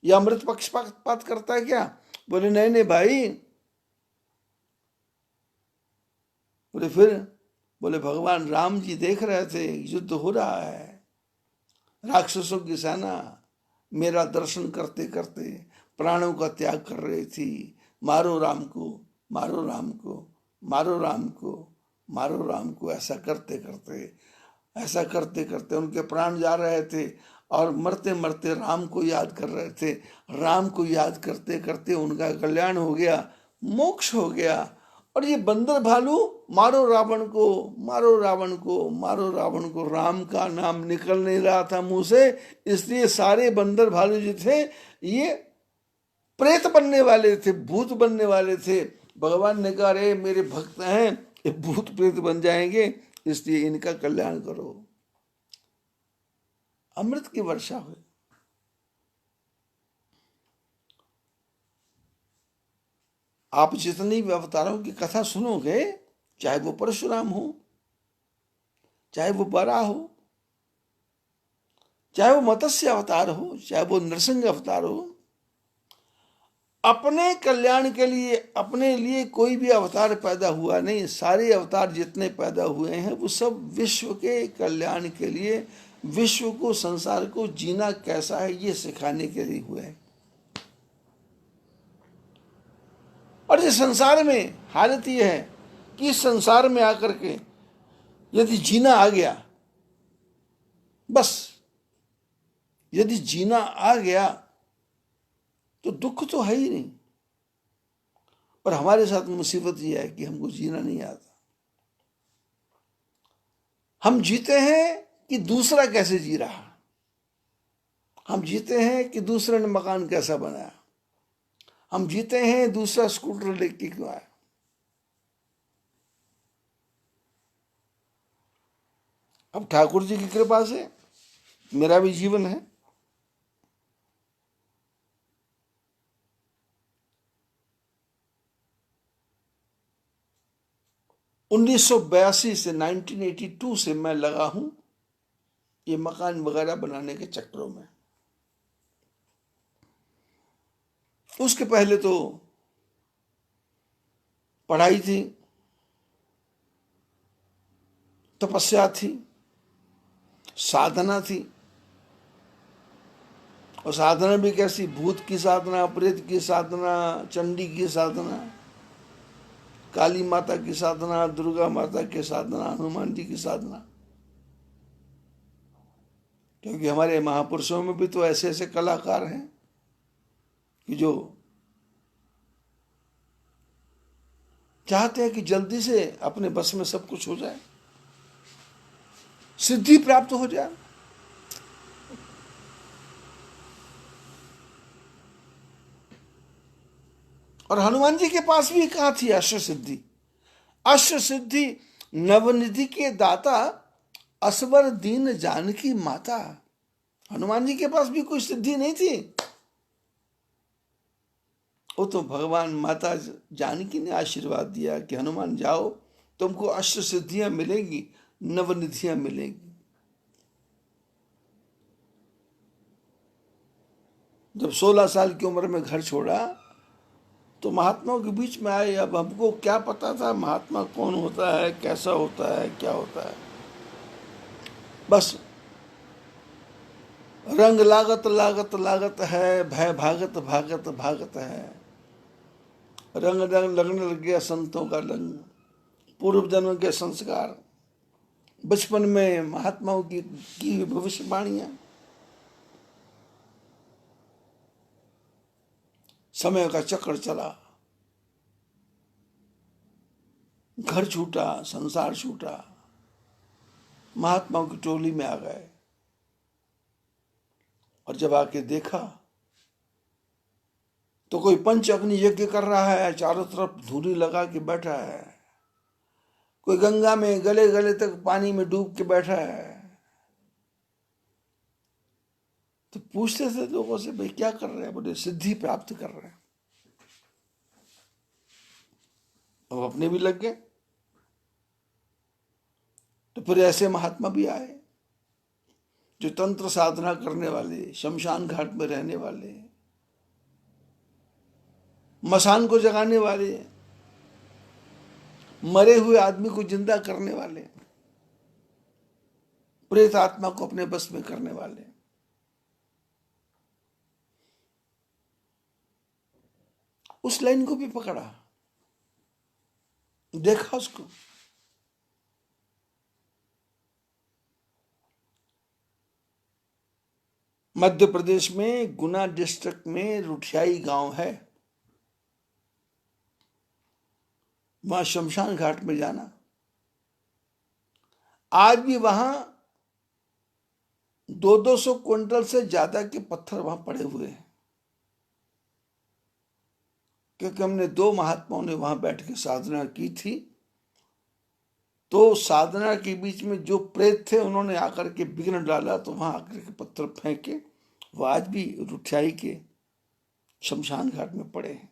ये अमृत पक्षपात करता है क्या? बोले नहीं नहीं भाई। बोले फिर? बोले भगवान राम जी देख रहे थे युद्ध हो रहा है, राक्षसों की सेना मेरा दर्शन करते करते प्राणों का त्याग कर रही थी। मारो राम को, मारो राम को, मारो राम को, मारो राम को, ऐसा करते करते उनके प्राण जा रहे थे और मरते मरते राम को याद कर रहे थे। राम को याद करते करते उनका कल्याण हो गया, मोक्ष हो गया। और ये बंदर भालू मारो रावण को, मारो रावण को, मारो रावण को, राम का नाम निकल नहीं रहा था मुंह से, इसलिए सारे बंदर भालू जो थे ये प्रेत बनने वाले थे, भूत बनने वाले थे। भगवान ने कहा रे मेरे भक्त हैं ये भूत प्रेत बन जाएंगे, इसलिए इनका कल्याण करो। अमृत की वर्षा हुई। आप जितनी भी अवतारों की कथा सुनोगे, चाहे वो परशुराम हो, चाहे वो बराह हो, चाहे वो मत्स्य अवतार हो, चाहे वो नरसिंह अवतार हो, अपने कल्याण के लिए, अपने लिए कोई भी अवतार पैदा हुआ नहीं। सारे अवतार जितने पैदा हुए हैं वो सब विश्व के कल्याण के लिए, विश्व को, संसार को जीना कैसा है ये सिखाने के लिए हुए हैं। और इस संसार में हालत यह है कि इस संसार में आकर के यदि जीना आ गया, बस यदि जीना आ गया तो दुख तो है ही नहीं। और हमारे साथ मुसीबत यह है कि हमको जीना नहीं आता। हम जीते हैं कि दूसरा कैसे जी रहा, हम जीते हैं कि दूसरे ने मकान कैसा बनाया, हम जीते हैं दूसरा स्कूटर लेके क्यों आया। अब ठाकुर जी की कृपा से मेरा भी जीवन है। उन्नीस से 1982 से मैं लगा हूं ये मकान वगैरह बनाने के चक्करों में। उसके पहले तो पढ़ाई थी, तपस्या थी, साधना थी। और साधना भी कैसी, भूत की साधना, प्रेत की साधना, चंडी की साधना, काली माता की साधना, दुर्गा माता की साधना, हनुमान जी की साधना। क्योंकि हमारे महापुरुषों में भी तो ऐसे ऐसे कलाकार हैं कि जो चाहते हैं कि जल्दी से अपने बस में सब कुछ हो जाए, सिद्धि प्राप्त हो जाए। और हनुमान जी के पास भी कहाँ थी अष्ट सिद्धि? अष्ट सिद्धि नवनिधि के दाता, असवर दीन जानकी माता। हनुमान जी के पास भी कोई सिद्धि नहीं थी, वो तो भगवान माता जानकी ने आशीर्वाद दिया कि हनुमान जाओ, तुमको अष्ट सिद्धियां मिलेंगी, नवनिधियां मिलेंगी। जब 16 साल की उम्र में घर छोड़ा तो महात्माओं के बीच में आए। अब हमको क्या पता था महात्मा कौन होता है, कैसा होता है, क्या होता है। बस रंग लागत लागत लागत है, भय भागत भागत भागत है। रंग रंग लगने लग गया संतों का रंग, पूर्व जन्म के संस्कार, बचपन में महात्माओं की भविष्यवाणियां। समय का चक्र चला, घर छूटा, संसार छूटा, महात्माओं की टोली में आ गए। और जब आके देखा तो कोई पंच अग्नि यज्ञ कर रहा है, चारों तरफ धूली लगा के बैठा है। कोई गंगा में गले गले तक पानी में डूब के बैठा है। तो पूछते थे लोगों से, भाई क्या कर रहे हैं? बोले सिद्धि प्राप्त कर रहे हैं। अब अपने भी लग गए। तो फिर ऐसे महात्मा भी आए जो तंत्र साधना करने वाले, शमशान घाट में रहने वाले, मसान को जगाने वाले, मरे हुए आदमी को जिंदा करने वाले, प्रेत आत्मा को अपने बस में करने वाले। उस लाइन को भी पकड़ा, देखा उसको। मध्य प्रदेश में गुना डिस्ट्रिक्ट में रुठियाई गांव है, वहां शमशान घाट में जाना, आज भी वहां 200-200 क्विंटल से ज्यादा के पत्थर वहां पड़े हुए हैं। क्योंकि हमने 2 महात्माओं ने वहां बैठ के साधना की थी, तो साधना के बीच में जो प्रेत थे उन्होंने आकर के विघ्न डाला, तो वहां आकर के पत्थर फेंके, वो आज भी रुठियाई के शमशान घाट में पड़े हैं।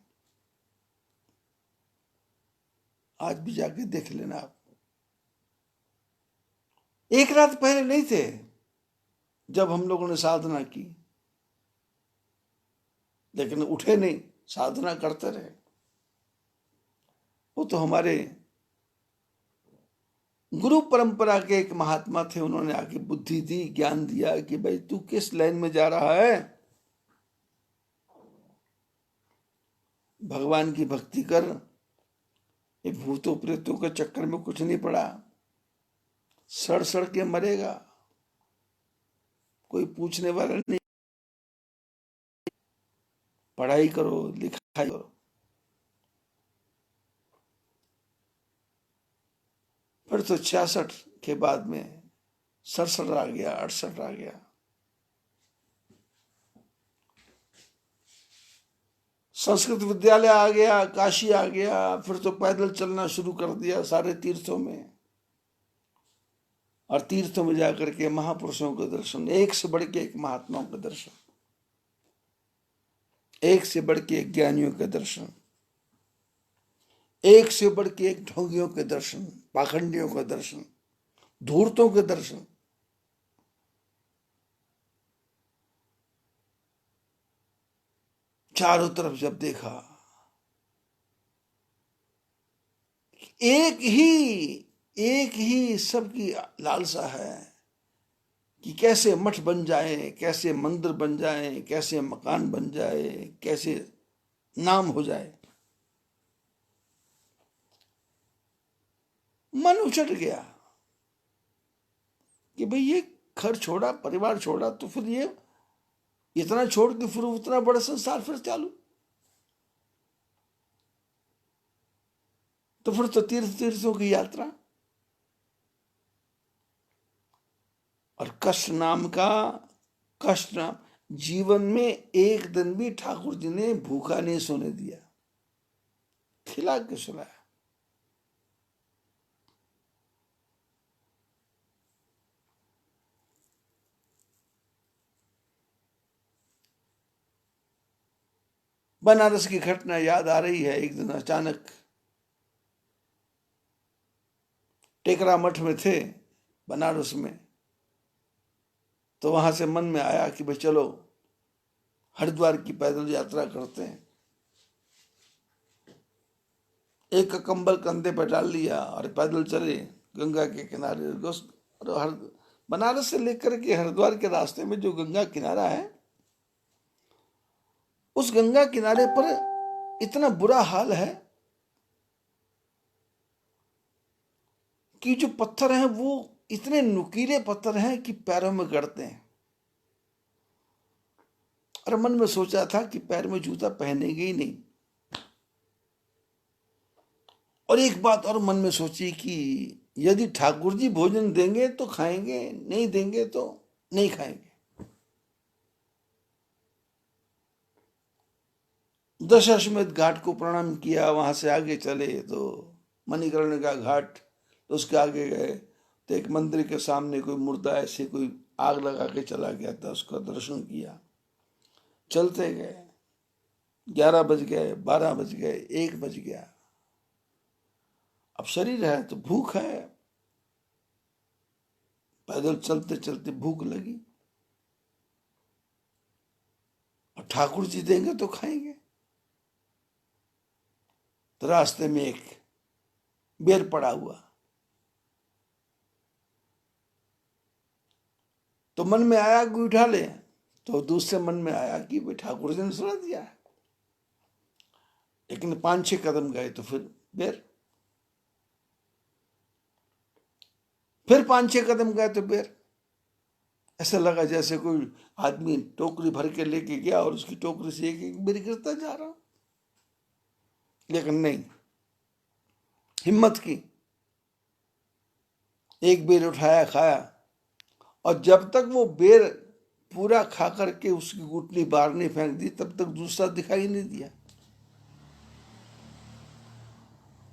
आज भी जाके देख लेना आप। एक रात पहले नहीं थे जब हम लोगों ने साधना की, लेकिन उठे नहीं, साधना करते रहे। वो तो हमारे गुरु परंपरा के एक महात्मा थे, उन्होंने आके बुद्धि दी, ज्ञान दिया कि भाई तू किस लाइन में जा रहा है, भगवान की भक्ति कर, ये भूतों प्रेतों के चक्कर में कुछ नहीं पड़ा, सड़ सड़ के मरेगा, कोई पूछने वाला नहीं। पढ़ाई करो, लिखाई करो। फिर तो 66 के बाद में 67 आ गया, 68 आ गया। संस्कृत विद्यालय आ गया, काशी आ गया, फिर तो पैदल चलना शुरू कर दिया सारे तीर्थों में। और तीर्थों में जाकर के महापुरुषों के दर्शन, एक से बढ़ के एक महात्माओं के दर्शन, एक से बढ़ के एक ज्ञानियों के दर्शन, एक से बढ़ के एक ढोंगियों के दर्शन, पाखंडियों के दर्शन, धूर्तों के दर्शन। चारों तरफ जब देखा, एक ही सबकी लालसा है कि कैसे मठ बन जाए, कैसे मंदिर बन जाए, कैसे मकान बन जाए, कैसे नाम हो जाए। मन उचट गया कि भाई ये घर छोड़ा, परिवार छोड़ा, तो फिर ये इतना छोड़ के फिर उतना बड़ा संसार फिर चालू। तो फिर तो तीर्थों की यात्रा। और कष्ट नाम जीवन में एक दिन भी ठाकुर जी ने भूखा नहीं सोने दिया, खिला के सुलाया। बनारस की घटना याद आ रही है। एक दिन अचानक टेकरा मठ में थे बनारस में, तो वहां से मन में आया कि भाई चलो हरिद्वार की पैदल यात्रा करते हैं। एक कंबल कंधे पर डाल लिया और पैदल चले गंगा के किनारे। बनारस से लेकर के हरिद्वार के रास्ते में जो गंगा किनारा है, उस गंगा किनारे पर इतना बुरा हाल है कि जो पत्थर हैं वो इतने नुकीले पत्थर हैं कि पैरों में गड़ते हैं। और मन में सोचा था कि पैर में जूता पहनेंगे ही नहीं। और एक बात और मन में सोची कि यदि ठाकुर जी भोजन देंगे तो खाएंगे, नहीं देंगे तो नहीं खाएंगे। दशाश्वमेध घाट को प्रणाम किया, वहां से आगे चले तो मणिकर्ण का घाट, तो उसके आगे गए तो एक मंदिर के सामने कोई मुर्दा ऐसे कोई आग लगा के चला गया था, उसका दर्शन किया। चलते गए, 11 बज गए, 12 बज गए, 1 बज गया। अब शरीर है तो भूख है, पैदल चलते चलते भूख लगी, और ठाकुर जी देंगे तो खाएंगे। तो रास्ते में एक बेर पड़ा हुआ, तो मन में आया कि उठा ले, तो दूसरे मन में आया कि भाई ठाकुर जी ने सुना दिया है। लेकिन 5-6 कदम गए तो फिर बेर, फिर 5-6 कदम गए तो बेर। ऐसा लगा जैसे कोई आदमी टोकरी भर के लेके गया और उसकी टोकरी से एक एक बेर गिरता जा रहा। लेकिन नहीं, हिम्मत की, एक बेर उठाया, खाया, और जब तक वो बेर पूरा खा करके उसकी गुठली बाहर नहीं फेंक दी, तब तक दूसरा दिखाई नहीं दिया।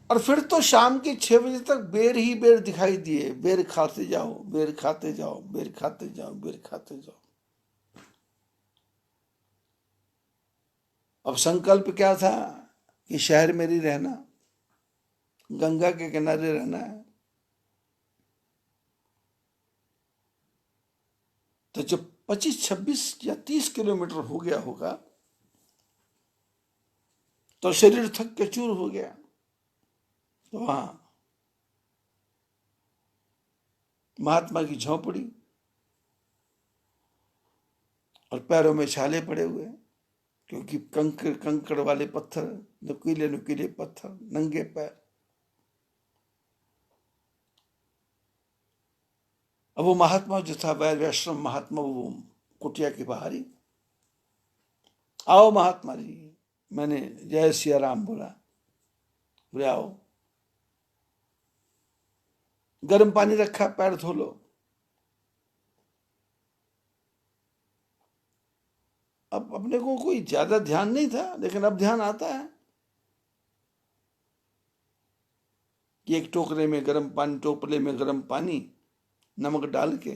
और फिर तो शाम के 6 बजे तक बेर ही बेर दिखाई दिए। बेर खाते जाओ, बेर खाते जाओ, बेर खाते जाओ, बेर खाते जाओ। अब संकल्प क्या था कि शहर में ही रहना, गंगा के किनारे रहना है। तो जब 25-26 या 30 किलोमीटर हो गया होगा तो शरीर थक के चूर हो गया। तो वहां महात्मा की झोपड़ी, और पैरों में छाले पड़े हुए, क्योंकि कंकड़ कंकड़ वाले पत्थर, नुकीले नुकीले पत्थर, नंगे पैर। अब वो महात्मा जो था, वैद्य आश्रम महात्मा, वो कुटिया के बाहर ही, आओ महात्मा जी। मैंने जय सिया राम बोला, बोले आओ। गर्म पानी रखा, पैर धो लो। अब अपने को कोई ज्यादा ध्यान नहीं था, लेकिन अब ध्यान आता है कि एक टोकरे में गर्म पानी, टोपले में गर्म पानी, नमक डाल के,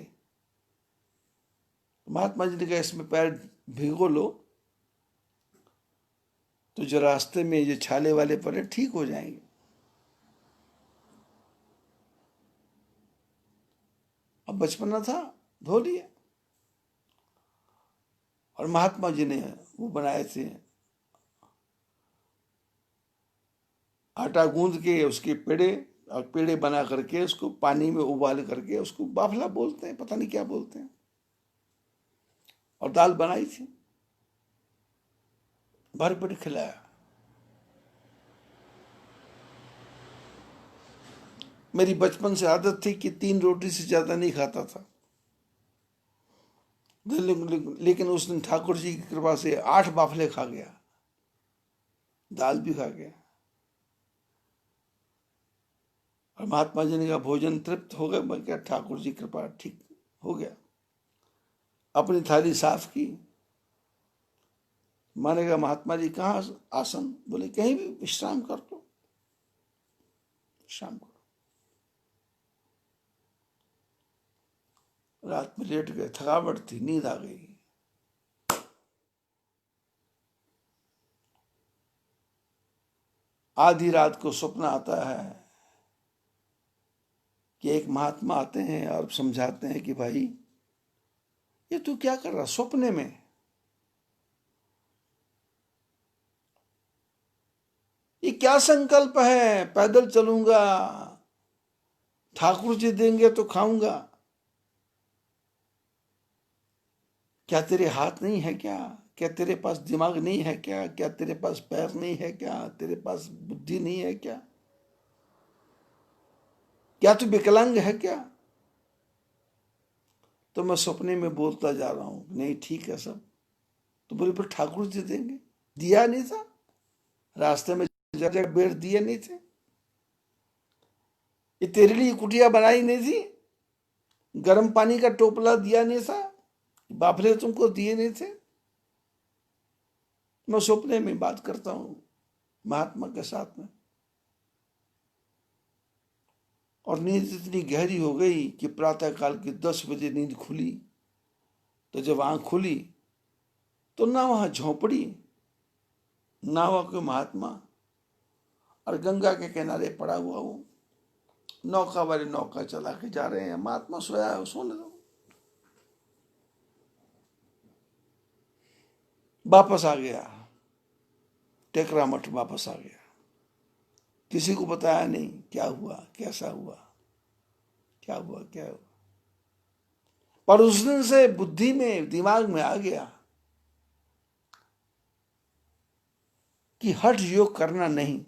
महात्मा जी ने कहा इसमें पैर भिगो लो, तो जो रास्ते में जो छाले वाले पड़े ठीक हो जाएंगे। अब बचपना था, धो लिया। और महात्मा जी ने वो बनाए थे, आटा गूंद के उसके पेड़े, और पेड़े बना करके उसको पानी में उबाल करके, उसको बाफला बोलते हैं, पता नहीं क्या बोलते हैं, और दाल बनाई थी, भर पेट खिलाया। मेरी बचपन से आदत थी कि 3 रोटी से ज्यादा नहीं खाता था, लेकिन उस दिन ठाकुर जी की कृपा से 8 बाफले खा गया, दाल भी खा गया। और महात्मा जी ने कहा भोजन तृप्त हो गया। मैं क्या, ठाकुर जी कृपा, ठीक हो गया। अपनी थाली साफ की। मैंने कहा महात्मा जी कहाँ आसन? बोले कहीं भी विश्राम कर लो, विश्राम करो। रात में लेट गए, थकावट थी, नींद आ गई। आधी रात को स्वप्न आता है कि एक महात्मा आते हैं और समझाते हैं कि भाई ये तू क्या कर रहा, सपने में। ये क्या संकल्प है, पैदल चलूंगा, ठाकुर जी देंगे तो खाऊंगा। क्या तेरे हाथ नहीं है क्या? क्या तेरे पास दिमाग नहीं है क्या? क्या तेरे पास पैर नहीं है क्या? तेरे पास बुद्धि नहीं है क्या? क्या तू विकलांग है क्या? तो मैं सपने में बोलता जा रहा हूं, नहीं ठीक है सब। तो बोले फिर ठाकुर जी देंगे। दिया नहीं था, रास्ते में जगह बेड़ दिए नहीं थे? ये तेरे लिए कुटिया बनाई नहीं थी? गर्म पानी का टोपला दिया नहीं था? बाफले तुमको दिए नहीं थे? मैं सपने में बात करता हूं महात्मा के साथ में, और नींद इतनी गहरी हो गई कि प्रातः काल की 10 बजे नींद खुली। तो जब आंख खुली तो ना वहां झोपड़ी, ना वहां कोई महात्मा, और गंगा के किनारे पड़ा हुआ हूं। नौका वाले नौका चला के जा रहे हैं, महात्मा सोया है, सोने दो। वापस आ गया, टेकरा मठ वापस आ गया। किसी को बताया नहीं क्या हुआ, कैसा हुआ, क्या हुआ, क्या हुआ। पर उस दिन से बुद्धि में, दिमाग में आ गया कि हठ योग करना नहीं,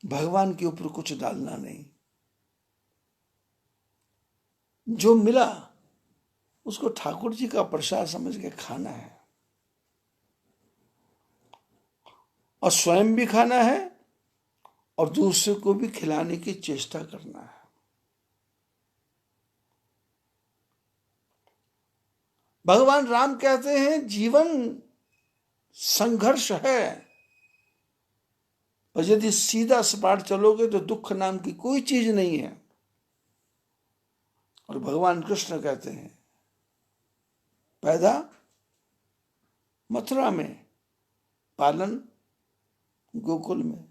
भगवान के ऊपर कुछ डालना नहीं। जो मिला उसको ठाकुर जी का प्रसाद समझ के खाना है, और स्वयं भी खाना है और दूसरे को भी खिलाने की चेष्टा करना है। भगवान राम कहते हैं जीवन संघर्ष है, और यदि सीधा सपाट चलोगे तो दुख नाम की कोई चीज नहीं है। और भगवान कृष्ण कहते हैं पैदा मथुरा में, पालन गोकुल में,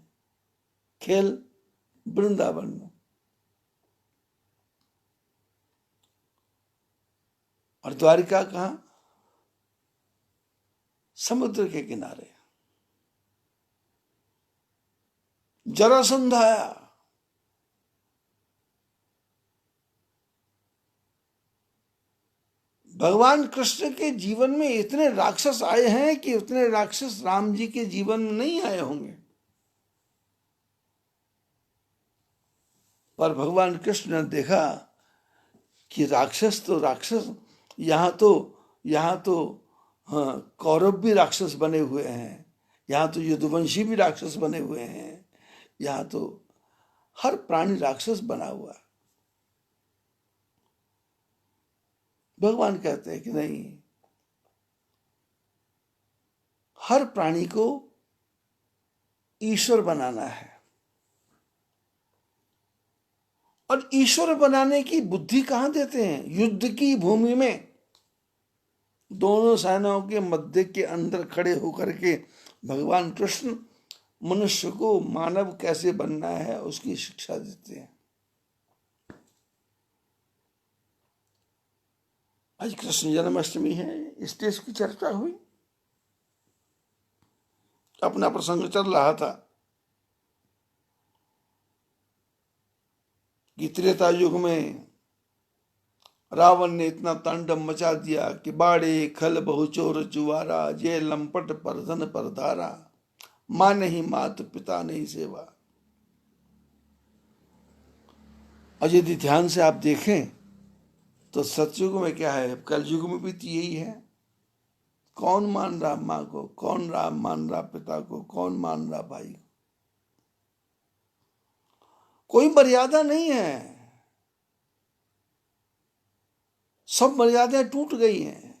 खेल वृंदावन में, और द्वारिका कहां? समुद्र के किनारे। जरासंध आया, भगवान कृष्ण के जीवन में इतने राक्षस आए हैं कि उतने राक्षस राम जी के जीवन में नहीं आए होंगे। पर भगवान कृष्ण ने देखा कि राक्षस तो राक्षस, यहाँ तो हाँ, कौरव भी राक्षस बने हुए हैं, यहाँ तो यदुवंशी भी राक्षस बने हुए हैं, यहाँ तो हर प्राणी राक्षस बना हुआ है। भगवान कहते हैं कि नहीं, हर प्राणी को ईश्वर बनाना है, और ईश्वर बनाने की बुद्धि कहां देते हैं? युद्ध की भूमि में दोनों सेनाओं के मध्य के अंदर खड़े होकर के भगवान कृष्ण मनुष्य को मानव कैसे बनना है उसकी शिक्षा देते हैं। आज कृष्ण जन्माष्टमी है, इस देश की चर्चा हुई, अपना प्रसंग चल रहा था कि त्रेता युग में रावण ने इतना तांडव मचा दिया कि बाड़े खल बहुचोर जुआरा, जे लंपट पर धन पर धारा, मां नहीं मात पिता नहीं सेवा। और यदि ध्यान से आप देखें तो सतयुग में क्या है, कलयुग में भी तो यही है। कौन मान रहा माँ को, कौन मान रहा पिता को, कौन मान रहा भाई को? कोई मर्यादा नहीं है, सब मर्यादाएं टूट गई हैं।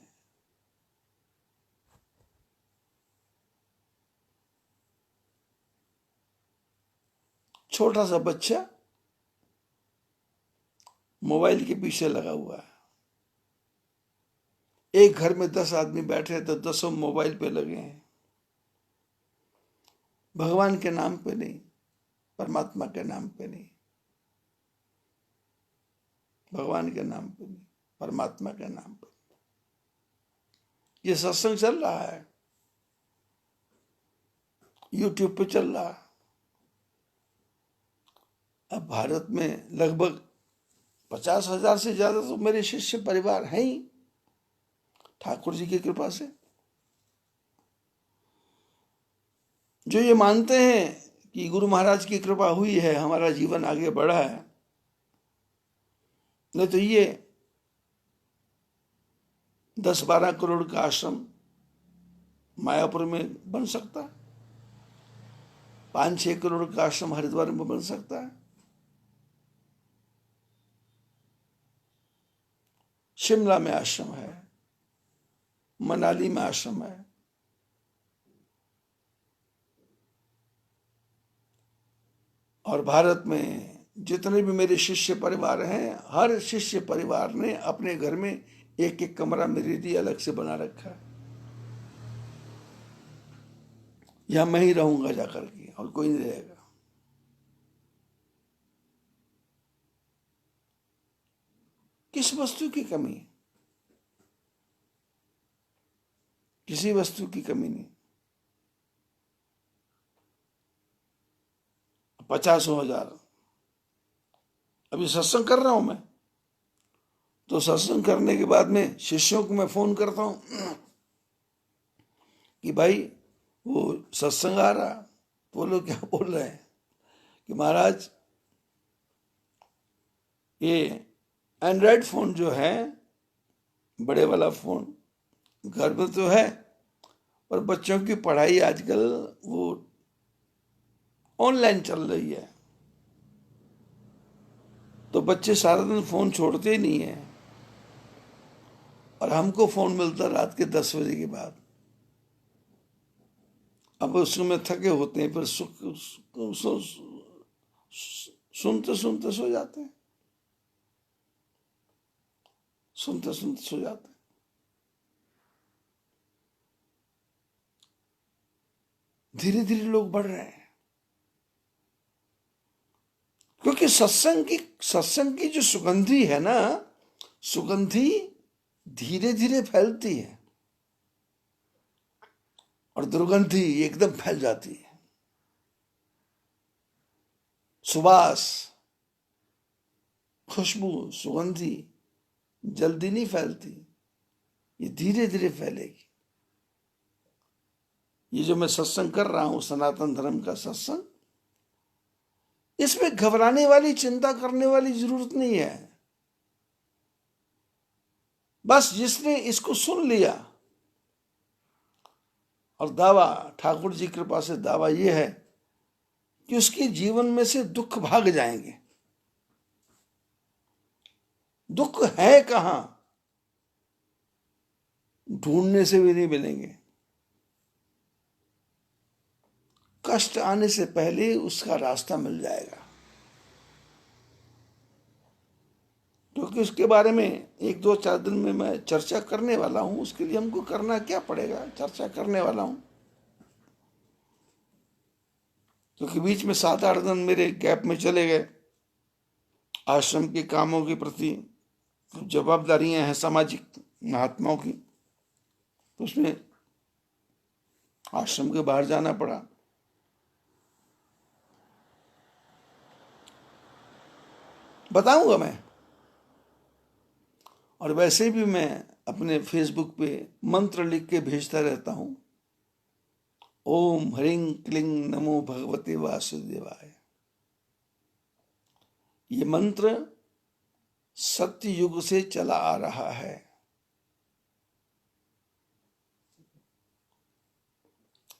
छोटा सा बच्चा मोबाइल के पीछे लगा हुआ है, एक घर में 10 आदमी बैठे हैं तो 10 मोबाइल पे लगे हैं। भगवान के नाम पे नहीं, परमात्मा के नाम पे नहीं, भगवान के नाम पे नहीं, परमात्मा के नाम पे। ये सत्संग चल रहा है, यूट्यूब पे चल रहा है। अब भारत में लगभग 50,000 से ज्यादा तो मेरे शिष्य परिवार हैं ही, ठाकुर जी की कृपा से, जो ये मानते हैं कि गुरु महाराज की कृपा हुई है, हमारा जीवन आगे बढ़ा है। नहीं तो ये 10-12 करोड़ का आश्रम मायापुर में बन सकता है, 5-6 करोड़ का आश्रम हरिद्वार में बन सकता है, शिमला में आश्रम है, मनाली में आश्रम है। और भारत में जितने भी मेरे शिष्य परिवार हैं, हर शिष्य परिवार ने अपने घर में एक एक कमरा मेरे लिए अलग से बना रखा है। यहां मैं ही रहूंगा जाकर के, और कोई नहीं रहेगा। किस वस्तु की कमी? किसी वस्तु की कमी नहीं। 50,000 अभी सत्संग कर रहा हूं मैं, तो सत्संग करने के बाद में शिष्यों को मैं फोन करता हूं कि भाई वो सत्संग आ रहा। वो लोग क्या बोल रहे हैं कि महाराज ये एंड्रॉयड फोन जो है, बड़े वाला फोन घर में तो है, और बच्चों की पढ़ाई आजकल वो ऑनलाइन चल रही है, तो बच्चे सारा दिन फोन छोड़ते ही नहीं है, और हमको फोन मिलता रात के 10 बजे के बाद। अब उसमें थके होते हैं, फिर सुनते सुनते सो जाते हैं, सुनते सुनते सो जाते हैं। धीरे धीरे लोग बढ़ रहे हैं, क्योंकि सत्संग की जो सुगंधी है ना, सुगंधी धीरे धीरे फैलती है, और दुर्गंधी एकदम फैल जाती है। सुवास, खुशबू, सुगंधी जल्दी नहीं फैलती, ये धीरे धीरे फैलेगी। ये जो मैं सत्संग कर रहा हूं, सनातन धर्म का सत्संग, इसमें घबराने वाली, चिंता करने वाली जरूरत नहीं है। बस जिसने इसको सुन लिया, और दावा, ठाकुर जी की कृपा से दावा यह है कि उसके जीवन में से दुख भाग जाएंगे। दुख है कहां, ढूंढने से भी नहीं मिलेंगे। कष्ट आने से पहले उसका रास्ता मिल जाएगा, क्योंकि उसके बारे में 1-2-4 दिन में मैं चर्चा करने वाला हूं। उसके लिए हमको करना क्या पड़ेगा, चर्चा करने वाला हूं, क्योंकि बीच में 7-8 दिन मेरे गैप में चले गए। आश्रम के कामों के प्रति जवाबदारियां हैं सामाजिक महात्माओं की, तो उसमें आश्रम के बाहर जाना पड़ा। बताऊंगा मैं, और वैसे भी मैं अपने फेसबुक पे मंत्र लिख के भेजता रहता हूं, ओम ह्रीं क्लीं नमो भगवते वासुदेवाय। ये मंत्र सत्य युग से चला आ रहा है।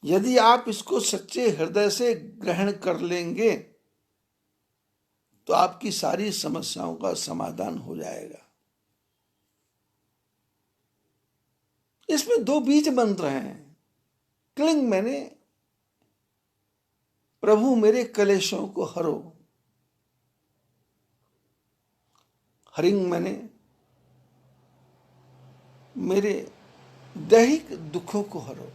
यदि आप इसको सच्चे हृदय से ग्रहण कर लेंगे, तो आपकी सारी समस्याओं का समाधान हो जाएगा। इसमें 2 बीज मंत्र हैं। क्लिंग मैंने प्रभु मेरे कलेशों को हरो, हरिंग मैंने मेरे दैहिक दुखों को हरो।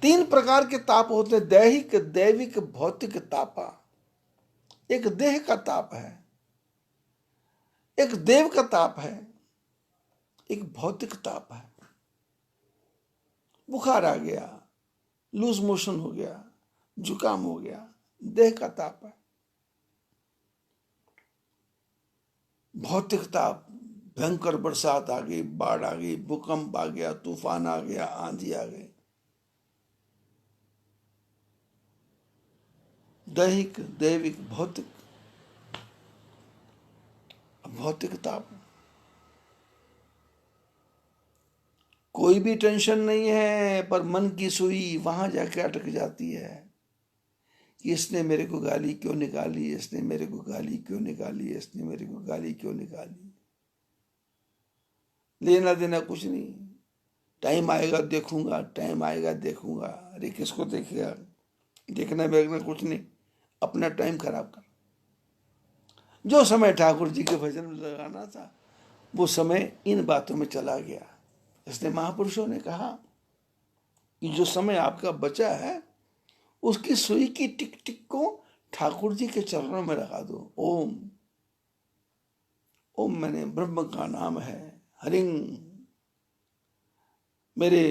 3 प्रकार के ताप होते हैं, दैहिक, दैविक, भौतिक तापा। एक देह का ताप है, एक देव का ताप है, एक भौतिक ताप है। बुखार आ गया, लूज मोशन हो गया, जुकाम हो गया, देह का ताप है। भौतिकता, भयंकर बरसात आ गई, बाढ़ आ गई, भूकंप आ गया, तूफान आ गया, आंधी आ गई। दैहिक, दैविक, भौतिक, भौतिकता, कोई भी टेंशन नहीं है, पर मन की सुई वहां जाके अटक जाती है कि इसने मेरे को गाली क्यों निकाली, इसने मेरे को गाली क्यों निकाली, इसने मेरे को गाली क्यों निकाली। लेना देना कुछ नहीं, टाइम आएगा देखूंगा, टाइम आएगा देखूंगा। अरे किसको देखेगा, देखना बेखना कुछ नहीं, अपना टाइम खराब कर। जो समय ठाकुर जी के भजन में लगाना था वो समय इन बातों में चला गया। इसलिए महापुरुषों ने कहा कि जो समय आपका बचा है उसकी सुई की टिक टिक को ठाकुर जी के चरणों में लगा दो। ओम, ओम मैंने ब्रह्म का नाम है, हरिंग मेरे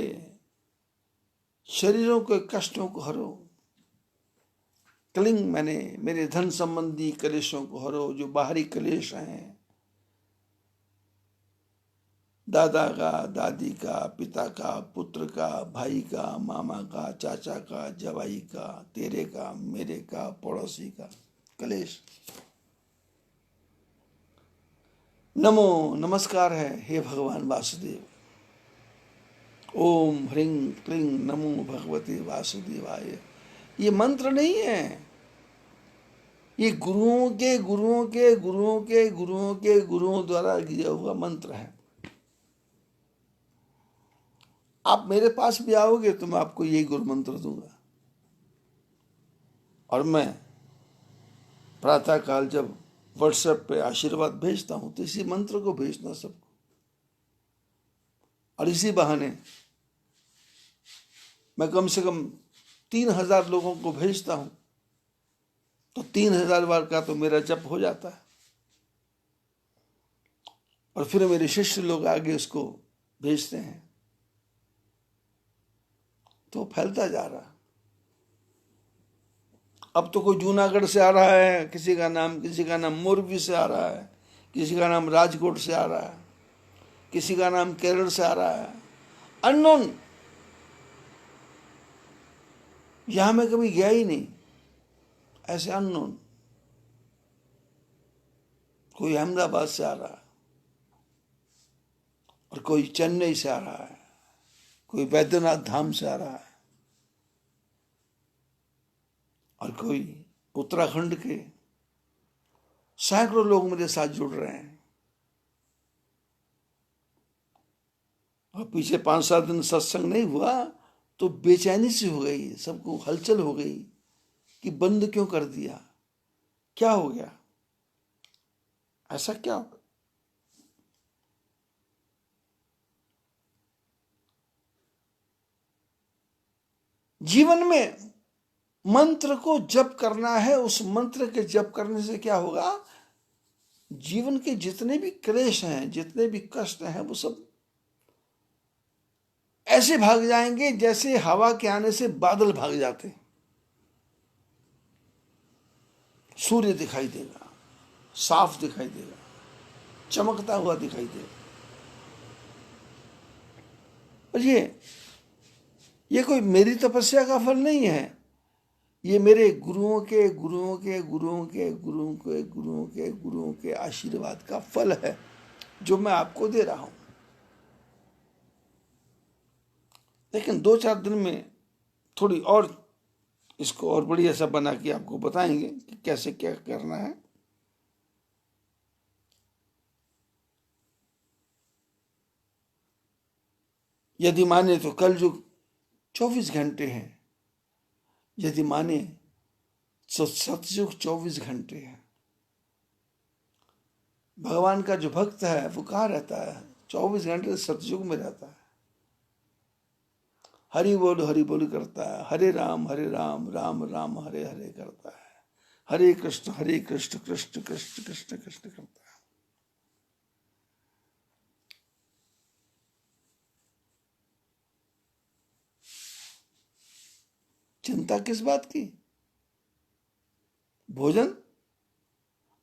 शरीरों के कष्टों को हरो, क्लिंग मैंने मेरे धन संबंधी कलेशों को हरो, जो बाहरी कलेश हैं, दादा का, दादी का, पिता का, पुत्र का, भाई का, मामा का, चाचा का, जवाई का, तेरे का, मेरे का, पड़ोसी का कलेश। नमो नमस्कार है हे भगवान वासुदेव। ओम ह्रीं क्लीं नमो भगवते वासुदेवाय। ये मंत्र नहीं है, ये गुरुओं के गुरुओं के गुरुओं के गुरुओं के गुरुओं द्वारा दिया हुआ मंत्र है। आप मेरे पास भी आओगे तो मैं आपको यही गुरु मंत्र दूंगा। और मैं प्रातः काल जब व्हाट्सएप पे आशीर्वाद भेजता हूं तो इसी मंत्र को भेजना सबको, और इसी बहाने मैं कम से कम 3000 लोगों को भेजता हूं तो 3000 बार का तो मेरा जप हो जाता है। और फिर मेरे शिष्य लोग आगे उसको भेजते हैं तो फैलता जा रहा। अब तो कोई जूनागढ़ से आ रहा है किसी का नाम मोरबी से आ रहा है, किसी का नाम राजकोट से आ रहा है, किसी का नाम केरल से आ रहा है, अननोन। यहां मैं कभी गया ही नहीं, ऐसे अननोन। कोई अहमदाबाद से आ रहा है, और कोई चेन्नई से आ रहा है, कोई वैद्यनाथ धाम से आ रहा है, और कोई उत्तराखंड के। सैकड़ों लोग मेरे साथ जुड़ रहे हैं। और पीछे 5-7 दिन सत्संग नहीं हुआ तो बेचैनी सी हो गई, सबको हलचल हो गई कि बंद क्यों कर दिया, क्या हो गया, ऐसा क्या हो। जीवन में मंत्र को जप करना है। उस मंत्र के जप करने से क्या होगा, जीवन के जितने भी क्लेश हैं, जितने भी कष्ट हैं, वो सब ऐसे भाग जाएंगे जैसे हवा के आने से बादल भाग जाते हैं। सूर्य दिखाई देगा, साफ दिखाई देगा, चमकता हुआ दिखाई देगा। और ये कोई मेरी तपस्या का फल नहीं है, ये मेरे गुरुओं के गुरुओं के गुरुओं के गुरुओं के गुरुओं के गुरुओं के आशीर्वाद का फल है जो मैं आपको दे रहा हूं। लेकिन 2-4 दिन में थोड़ी और इसको और बढ़िया सा बना के आपको बताएंगे कि कैसे क्या करना है। यदि माने तो कल जो 24 घंटे हैं, यदि माने तो सतयुग 24 घंटे है। भगवान का जो भक्त है वो कहाँ रहता है, 24 घंटे सतयुग में रहता है। हरि बोल करता है, हरे राम राम राम हरे हरे करता है, हरे कृष्ण कृष्ण कृष्ण कृष्ण करता है। चिंता किस बात की, भोजन,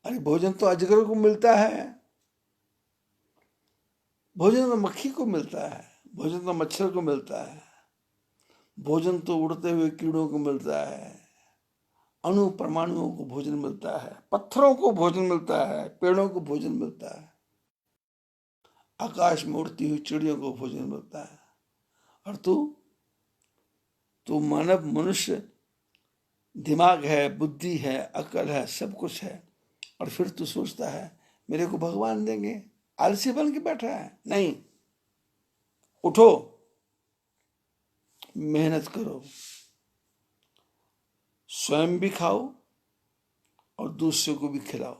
अरे भोजन तो अजगर को मिलता है, भोजन तो मक्खी को मिलता है, भोजन तो मच्छर को मिलता है, भोजन तो उड़ते हुए कीड़ों को मिलता है, अणु परमाणुओं को भोजन मिलता है, पत्थरों को भोजन मिलता है, पेड़ों को भोजन मिलता है, आकाश में उड़ती हुई चिड़ियों को भोजन मिलता है। और तू मानव मनुष्य, दिमाग है, बुद्धि है, अकल है, सब कुछ है, और फिर तू सोचता है मेरे को भगवान देंगे। आलसी बन के बैठा है। नहीं, उठो, मेहनत करो, स्वयं भी खाओ और दूसरे को भी खिलाओ।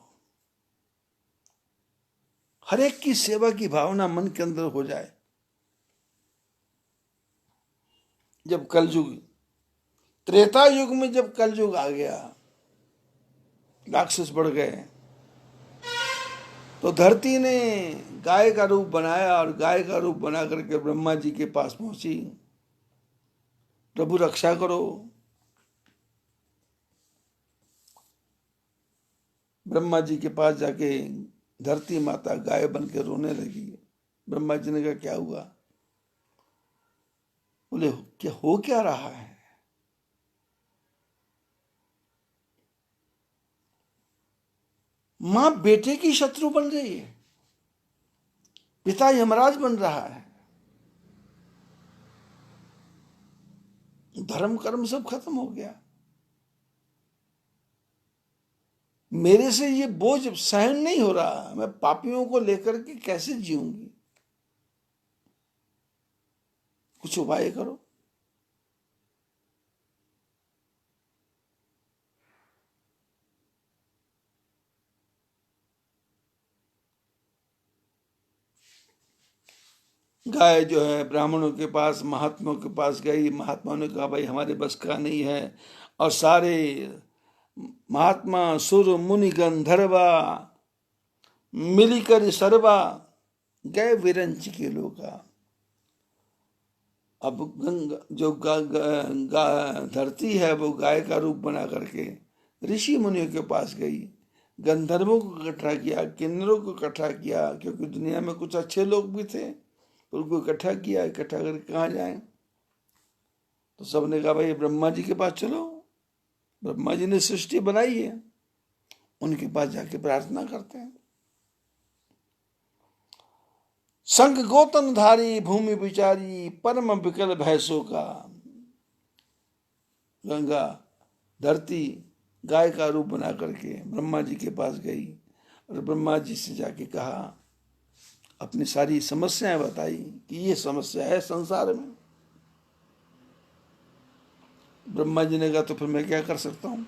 हर एक की सेवा की भावना मन के अंदर हो जाए। जब कलयुग, त्रेता युग में जब कलयुग आ गया, राक्षस बढ़ गए, तो धरती ने गाय का रूप बनाया और गाय का रूप बना करके ब्रह्मा जी के पास पहुंची, प्रभु रक्षा करो। ब्रह्मा जी के पास जाके धरती माता गाय बन के रोने लगी। ब्रह्मा जी ने कहा क्या हुआ? बोले क्या रहा है? मां बेटे की शत्रु बन रही है, पिता यमराज बन रहा है, धर्म कर्म सब खत्म हो गया। मेरे से ये बोझ सहन नहीं हो रहा, मैं पापियों को लेकर के कैसे जीऊंगी? कुछ उपाय करो। गाय जो है ब्राह्मणों के पास, महात्माओं के पास गई। महात्माओं ने कहा भाई हमारे बस का नहीं है, और सारे महात्मा सुर मुनि गंधर्वा मिलकर सर्वा गए विरंच के लोका। अब जो धरती है वो गाय का रूप बना करके ऋषि मुनियों के पास गई, गंधर्वों को इकट्ठा किया, किन्नरों को इकट्ठा किया, क्योंकि दुनिया में कुछ अच्छे लोग भी थे, उनको इकट्ठा किया। इकट्ठा करके कहाँ जाएं? तो सबने कहा भाई ब्रह्मा जी के पास चलो, ब्रह्मा जी ने सृष्टि बनाई है, उनके पास जाके प्रार्थना करते हैं। संग गोतन धारी भूमि विचारी परम विकल भैंसों का। गंगा धरती गाय का रूप बना करके ब्रह्मा जी के पास गई और ब्रह्मा जी से जाके कहा, अपनी सारी समस्याएं बताई कि ये समस्या है संसार में। ब्रह्मा जी ने कहा तो फिर मैं क्या कर सकता हूं?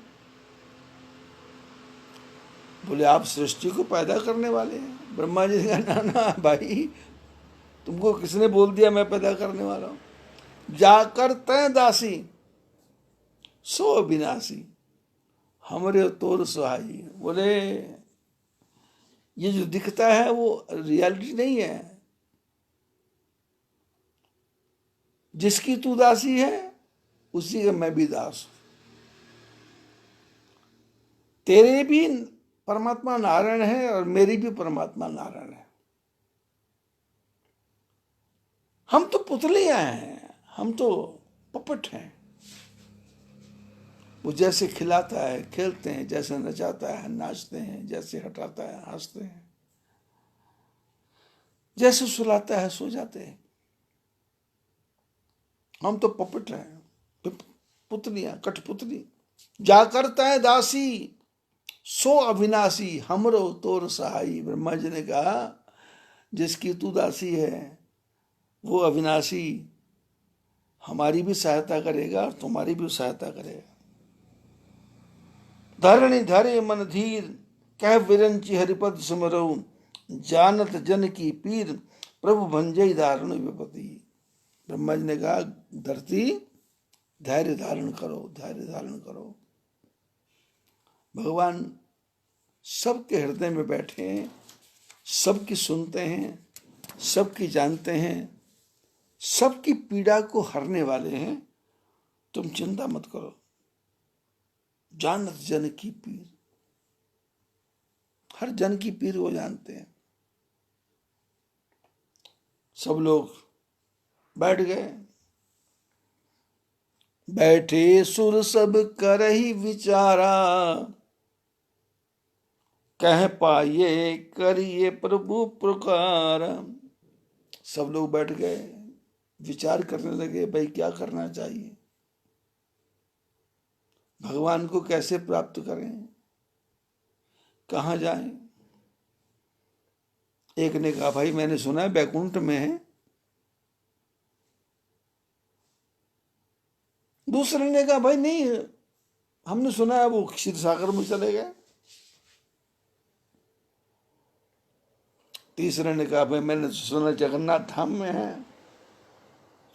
बोले आप सृष्टि को पैदा करने वाले हैं। ब्रह्मा जी ने कहा ना ना भाई, तुमको किसने बोल दिया मैं पैदा करने वाला हूं? जाकर तय दासी सो विनाशी हमरे तोर सुहाई। बोले ये जो दिखता है वो रियलिटी नहीं है। जिसकी तू दासी है उसी का मैं भी दास हूं। तेरे भी परमात्मा नारायण है और मेरी भी परमात्मा नारायण है। हम तो पुतलियां हैं, हम तो पपट हैं। वो जैसे खिलाता है खेलते हैं, जैसे नचाता है नाचते हैं, जैसे हटाता है हंसते हैं, जैसे सुलाता है सो जाते हैं। हम तो पपट हैं, पुतलियां, कठपुतली। जाकर तय दासी सो अविनाशी हमरो तोर सहाई। ब्रह्मा जी ने कहा जिसकी तू दासी है वो अविनाशी हमारी भी सहायता करेगा और तुम्हारी भी सहायता करेगा। धरणी धरे मन धीर कह विरंची हरिपद सुमरऊ जानत जन की पीर प्रभु भंजई दारुण विपति। ब्रह्मा जी ने कहा धरती धैर्य धारण करो, धैर्य धारण करो। भगवान सबके हृदय में बैठे हैं, सबकी सुनते हैं, सबकी जानते हैं, सबकी पीड़ा को हरने वाले हैं। तुम चिंता मत करो। जानत जन की पीर, हर जन की पीर वो जानते हैं। सब लोग बैठ गए। बैठे सुर सब करहि विचारा, कह पाइए करिए प्रभु पुकार। सब लोग बैठ गए, विचार करने लगे, भाई क्या करना चाहिए, भगवान को कैसे प्राप्त करें, कहाँ जाएं। एक ने कहा, भाई मैंने सुना है बैकुंठ में है। दूसरे ने कहा, भाई नहीं, हमने सुना है वो क्षीर सागर में चले गए। तीसरे ने कहा, भाई मैंने सुना जगन्नाथ धाम में है।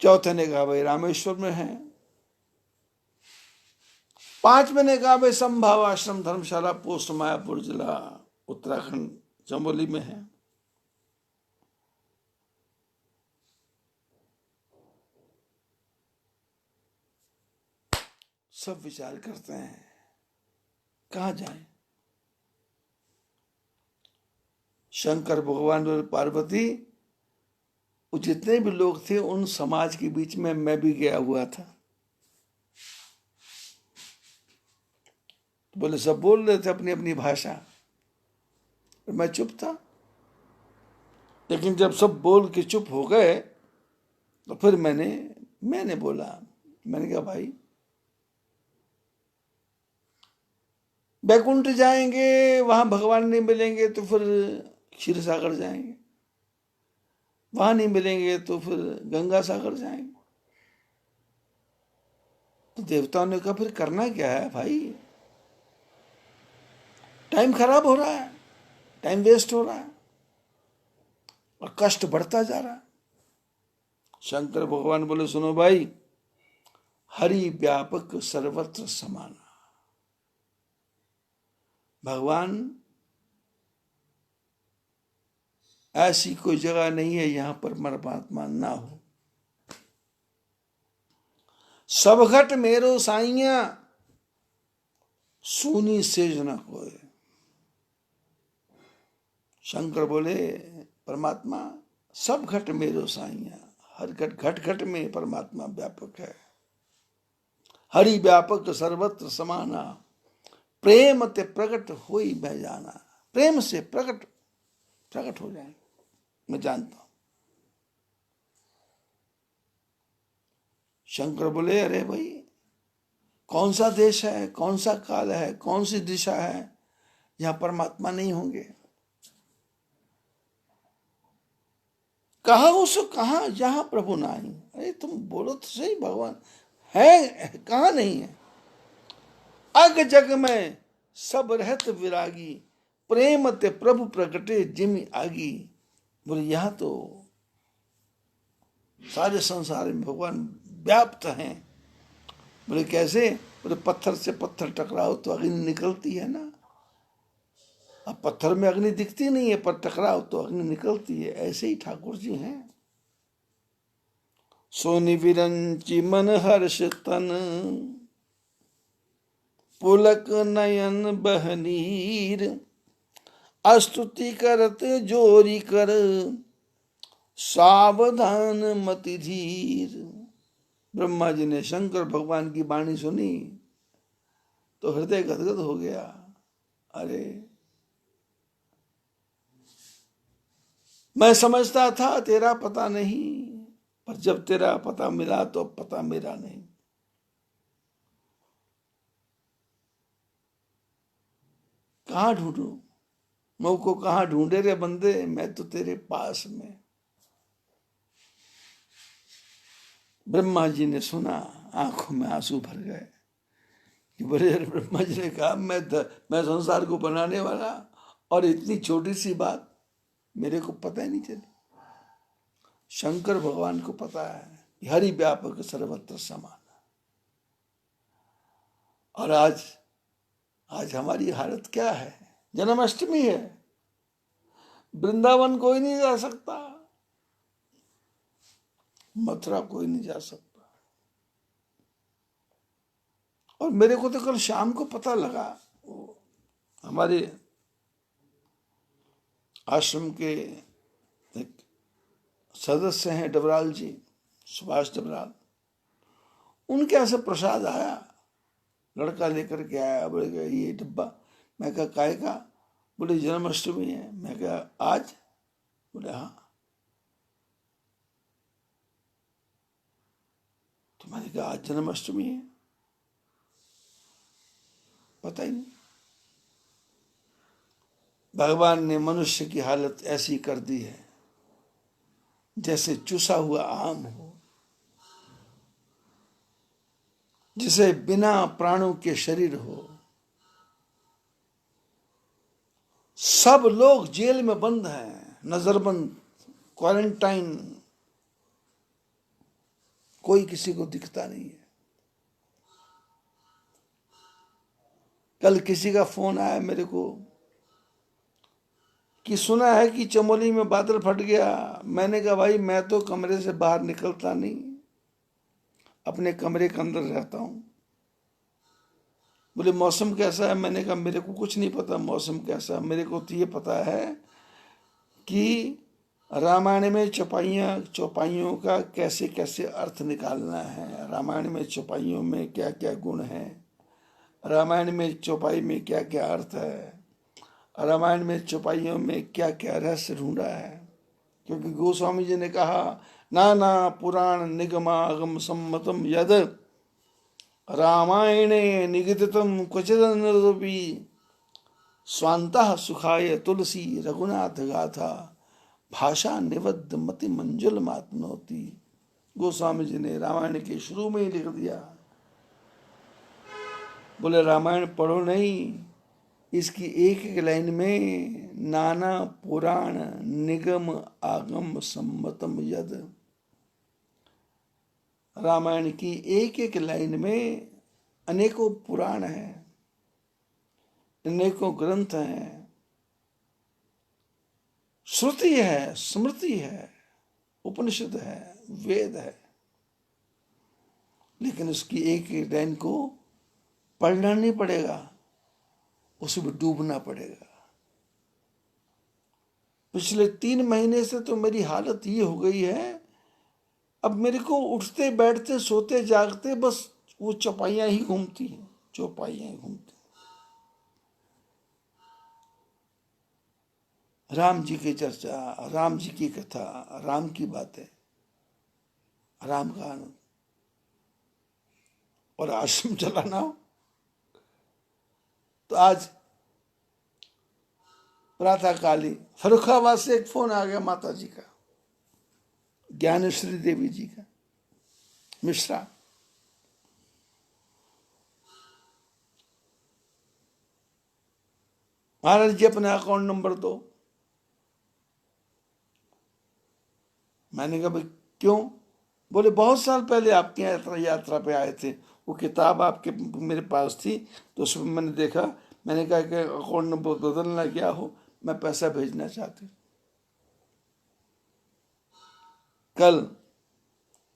चौथे ने कहा, भाई रामेश्वर में है। पांचवें ने कहा, भाई संभाव आश्रम धर्मशाला पोस्ट मायापुर जिला उत्तराखंड चमोली में है। सब विचार करते हैं कहाँ जाएं। शंकर भगवान और पार्वती, जितने भी लोग थे उन समाज के बीच में मैं भी गया हुआ था। तो बोले सब बोल रहे थे अपनी अपनी भाषा, मैं चुप था। लेकिन जब सब बोल के चुप हो गए तो फिर मैंने बोला, मैंने कहा, भाई बैकुंठ जाएंगे, वहां भगवान नहीं मिलेंगे तो फिर क्षीर सागर जाएंगे, वहां नहीं मिलेंगे तो फिर गंगा सागर जाएंगे। तो देवताओं ने कहा, फिर करना क्या है भाई, टाइम खराब हो रहा है, टाइम वेस्ट हो रहा है और कष्ट बढ़ता जा रहा है। शंकर भगवान बोले, सुनो भाई, हरि व्यापक सर्वत्र समाना। भगवान ऐसी कोई जगह नहीं है यहां पर परमात्मा ना हो। सब घट मेरो साइया, सूनी सेज न कोय। शंकर बोले, परमात्मा सब घट मेरो साइया, हर घट घट घट में परमात्मा व्यापक है। हरि व्यापक सर्वत्र समाना, प्रेम ते प्रकट होई मैं जाना। प्रेम से प्रकट हो जाए, मैं जानता हूं। शंकर बोले, अरे भाई कौन सा देश है, कौन सा काल है, कौन सी दिशा है जहां परमात्मा नहीं होंगे। कहा उसको, कहा जहां प्रभु नहीं। अरे तुम बोलो तो सही, भगवान है कहा नहीं है। अग जग में सब रहत विरागी, प्रेम ते प्रभु प्रकटे जिमि आगी। बोले यहां तो सारे संसार में भगवान व्याप्त हैं। बोले कैसे? बोले पत्थर से पत्थर टकराओ तो अग्नि निकलती है ना। अब पत्थर में अग्नि दिखती नहीं है, पर टकराओ तो अग्नि निकलती है। ऐसे ही ठाकुर जी हैं। सोनि विरंचि मन हर्ष तन, पुलक नयन बहनीर। अस्तुति करत जोरी कर, सावधान मति धीर। ब्रह्मा जी ने शंकर भगवान की वाणी सुनी तो हृदय गदगद हो गया। अरे मैं समझता था तेरा पता नहीं, पर जब तेरा पता मिला तो पता मेरा नहीं। कहाँ ढूंढूं मुझ को, कहाँ ढूंढे रे बंदे, मैं तो तेरे पास में। ब्रह्मा जी ने सुना, आंखों में आंसू भर गए कि बड़े ब्रह्मा जी ने कहा, मैं संसार को बनाने वाला और इतनी छोटी सी बात मेरे को पता ही नहीं चली। शंकर भगवान को पता है कि हरि व्यापक सर्वत्र समान। और आज हमारी हालत क्या है? जन्माष्टमी है, वृंदावन कोई नहीं जा सकता, मथुरा कोई नहीं जा सकता। और मेरे को तो कल शाम को पता लगा, हमारे आश्रम के एक सदस्य हैं डबराल जी, सुभाष डबराल, उनके यहाँ से प्रसाद आया, लड़का लेकर के आया। बोले ये डब्बा, मैं कहा काहे का? बोले जन्माष्टमी है। मैं कहा आज? बोले हाँ। तो मैंने कहा आज जन्माष्टमी है? पता ही नहीं। भगवान ने मनुष्य की हालत ऐसी कर दी है जैसे चुसा हुआ आम हो, जिसे बिना प्राणों के शरीर हो। सब लोग जेल में बंद हैं, नजरबंद, क्वारंटाइन, कोई किसी को दिखता नहीं है। कल किसी का फोन आया मेरे को कि सुना है कि चमोली में बादल फट गया। मैंने कहा भाई मैं तो कमरे से बाहर निकलता नहीं, अपने कमरे के अंदर रहता हूं। बोले मौसम कैसा है? मैंने कहा मेरे को कुछ नहीं पता मौसम कैसा है, मेरे को तो ये पता है कि रामायण में चौपाइयों का कैसे कैसे अर्थ निकालना है, रामायण में चौपाइयों में क्या क्या गुण है, रामायण में चौपाई में क्या क्या अर्थ है, रामायण में चौपाइयों में क्या क्या रहस्य ढूंढा है। क्योंकि गोस्वामी जी ने कहा नाना पुराण निगमागम सम्मतम यद रामायणे निगदितम क्वचिदनरपि स्वान्तः सुखाय तुलसी रघुनाथ गाथा भाषा निबद्ध मति मंजुल मातनोती। गोस्वामी जी ने रामायण के शुरू में ही लिख दिया। बोले रामायण पढ़ो नहीं, इसकी एक एक लाइन में नाना पुराण निगम आगम सम्मतम यद, रामायण की एक एक लाइन में अनेकों पुराण हैं, अनेकों ग्रंथ हैं, श्रुति है, स्मृति है, उपनिषद है, वेद है, लेकिन उसकी एक एक लाइन को पढ़ना नहीं पड़ेगा, उसमें डूबना पड़ेगा। पिछले 3 महीने से तो मेरी हालत ये हो गई है, अब मेरे को उठते बैठते सोते जागते बस वो चौपाइयां ही घूमती हैं, चौपाइयां ही घूमती। राम जी की चर्चा, राम जी की कथा, राम की बातें, राम का आनंद। और आश्रम चलाना हो तो आज प्रातःकाली फर्रुखाबाद से एक फोन आ गया माता जी का, ज्ञानेश्वरी देवी जी का, मिश्रा। महाराज जी अपना अकाउंट नंबर दो। मैंने कहा भाई क्यों? बोले बहुत साल पहले आपके यात्रा पे आए थे, वो किताब आपके मेरे पास थी तो उसमें मैंने देखा, मैंने कहा कि अकाउंट नंबर बदलना क्या हो, मैं पैसा भेजना चाहती। कल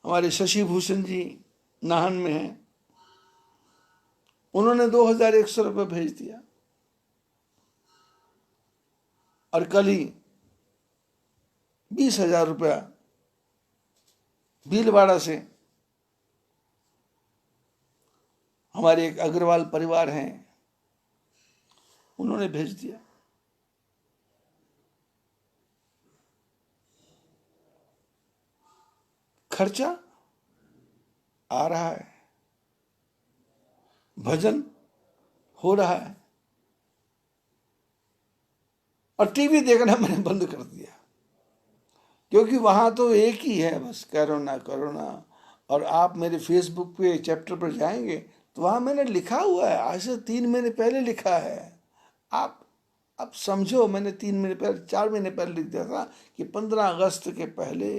हमारे शशि भूषण जी नाहन में हैं, उन्होंने 2100 रुपये भेज दिया। और कल ही 20,000 रुपया भीलवाड़ा से हमारे एक अग्रवाल परिवार हैं, उन्होंने भेज दिया। खर्चा आ रहा है, भजन हो रहा है, और टीवी देखना मैंने बंद कर दिया, क्योंकि वहां तो एक ही है बस, कोरोना कोरोना। और आप मेरे फेसबुक पे चैप्टर पर जाएंगे तो वहां मैंने लिखा हुआ है, आज से 3 महीने पहले लिखा है। आप समझो, मैंने 3 महीने पहले, 4 महीने पहले लिख दिया था कि 15 अगस्त के पहले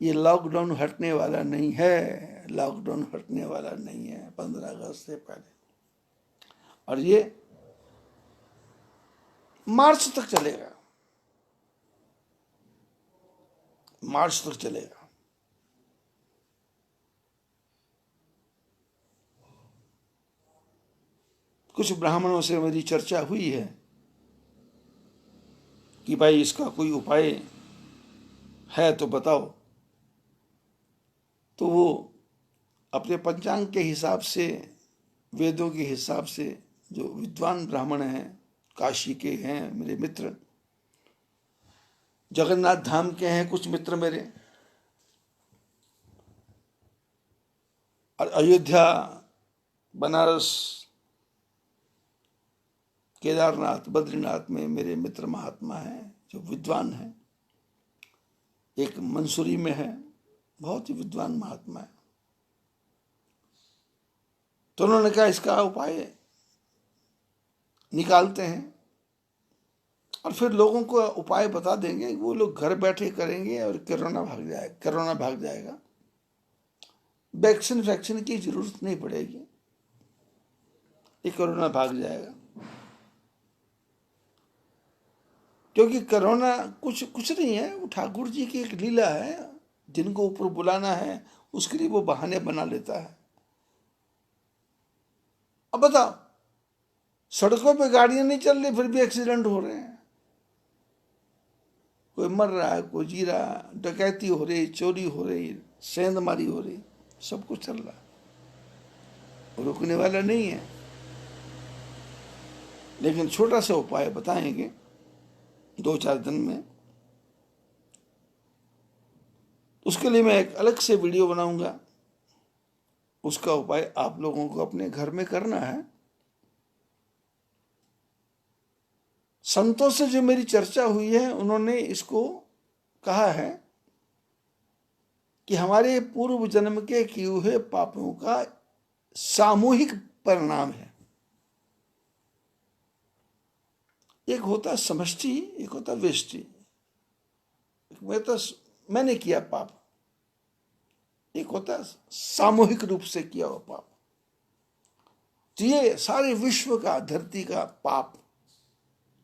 ये लॉकडाउन हटने वाला नहीं है, लॉकडाउन हटने वाला नहीं है 15 अगस्त से पहले। और ये मार्च तक चलेगा, मार्च तक चलेगा। कुछ ब्राह्मणों से मेरी चर्चा हुई है कि भाई इसका कोई उपाय है तो बताओ। तो वो अपने पंचांग के हिसाब से, वेदों के हिसाब से, जो विद्वान ब्राह्मण हैं, काशी के हैं मेरे मित्र, जगन्नाथ धाम के हैं कुछ मित्र मेरे, और अयोध्या, बनारस, केदारनाथ, बद्रीनाथ में मेरे मित्र महात्मा हैं जो विद्वान हैं। एक मंसूरी में है, बहुत ही विद्वान महात्मा है। तो उन्होंने कहा इसका उपाय निकालते हैं और फिर लोगों को उपाय बता देंगे, वो लोग घर बैठे करेंगे और कोरोना भाग जाएगा। वैक्सीन की जरूरत नहीं पड़ेगी, ये कोरोना भाग जाएगा। क्योंकि कोरोना कुछ नहीं है, वो ठाकुर जी की एक लीला है। जिनको ऊपर बुलाना है उसके लिए वो बहाने बना लेता है। अब बताओ, सड़कों पे गाड़ियां नहीं चल रही फिर भी एक्सीडेंट हो रहे हैं, कोई मर रहा है, कोई जी रहा है, डकैती हो रही, चोरी हो रही, सेंधमारी हो रही, सब कुछ चल रहा है, रुकने वाला नहीं है। लेकिन छोटा सा उपाय बताएंगे 2-4 दिन में। उसके लिए मैं एक अलग से वीडियो बनाऊंगा। उसका उपाय आप लोगों को अपने घर में करना है। संतों से जो मेरी चर्चा हुई है, उन्होंने इसको कहा है कि हमारे पूर्व जन्म के किए हुए पापों का सामूहिक परिणाम है। एक होता है समष्टि, एक होता है व्यष्टि। मैंने किया पाप, एक होता है सामूहिक रूप से किया हुआ पाप। तो ये सारे विश्व का, धरती का पाप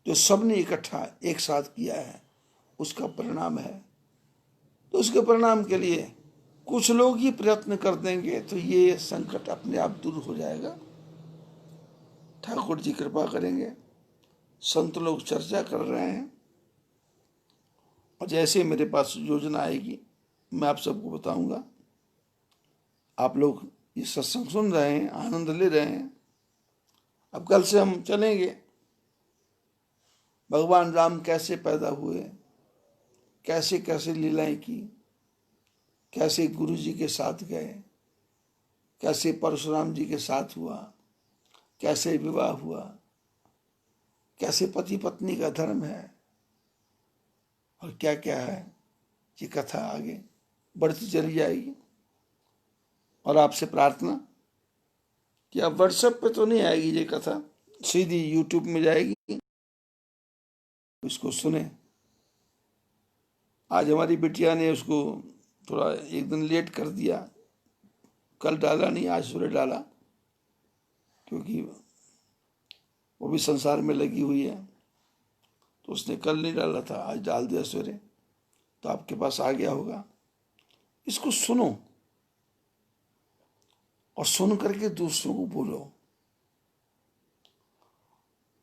जो सबने इकट्ठा एक साथ किया है, उसका परिणाम है। तो उसके परिणाम के लिए कुछ लोग ही प्रयत्न कर देंगे तो ये संकट अपने आप दूर हो जाएगा। ठाकुर जी कृपा करेंगे। संत लोग चर्चा कर रहे हैं और जैसे मेरे पास योजना आएगी मैं आप सबको बताऊंगा। आप लोग ये सत्संग सुन रहे हैं, आनंद ले रहे हैं। अब कल से हम चलेंगे, भगवान राम कैसे पैदा हुए, कैसे कैसे लीलाएं की, कैसे गुरु जी के साथ गए, कैसे परशुराम जी के साथ हुआ, कैसे विवाह हुआ, कैसे पति पत्नी का धर्म है और क्या क्या है, ये कथा आगे बढ़ती चली जाएगी। और आपसे प्रार्थना कि आप व्हाट्सएप पे तो नहीं आएगी ये कथा, सीधी यूट्यूब में जाएगी, इसको सुने। आज हमारी बिटिया ने उसको थोड़ा एक दिन लेट कर दिया, कल डाला नहीं, आज सुबह डाला, क्योंकि वो भी संसार में लगी हुई है। तो उसने कल नहीं डाला था, आज डाल दिया सवेरे, तो आपके पास आ गया होगा। इसको सुनो और सुन करके दूसरों को बोलो।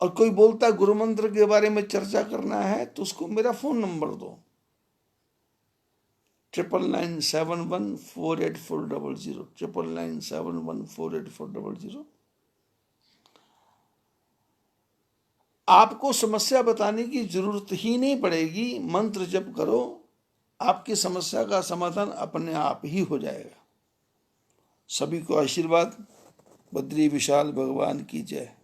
और कोई बोलता है गुरु मंत्र के बारे में चर्चा करना है तो उसको मेरा फोन नंबर दो, 9997148400, 9997148400। आपको समस्या बताने की जरूरत ही नहीं पड़ेगी, मंत्र जप करो, आपकी समस्या का समाधान अपने आप ही हो जाएगा। सभी को आशीर्वाद। बद्री विशाल भगवान की जय।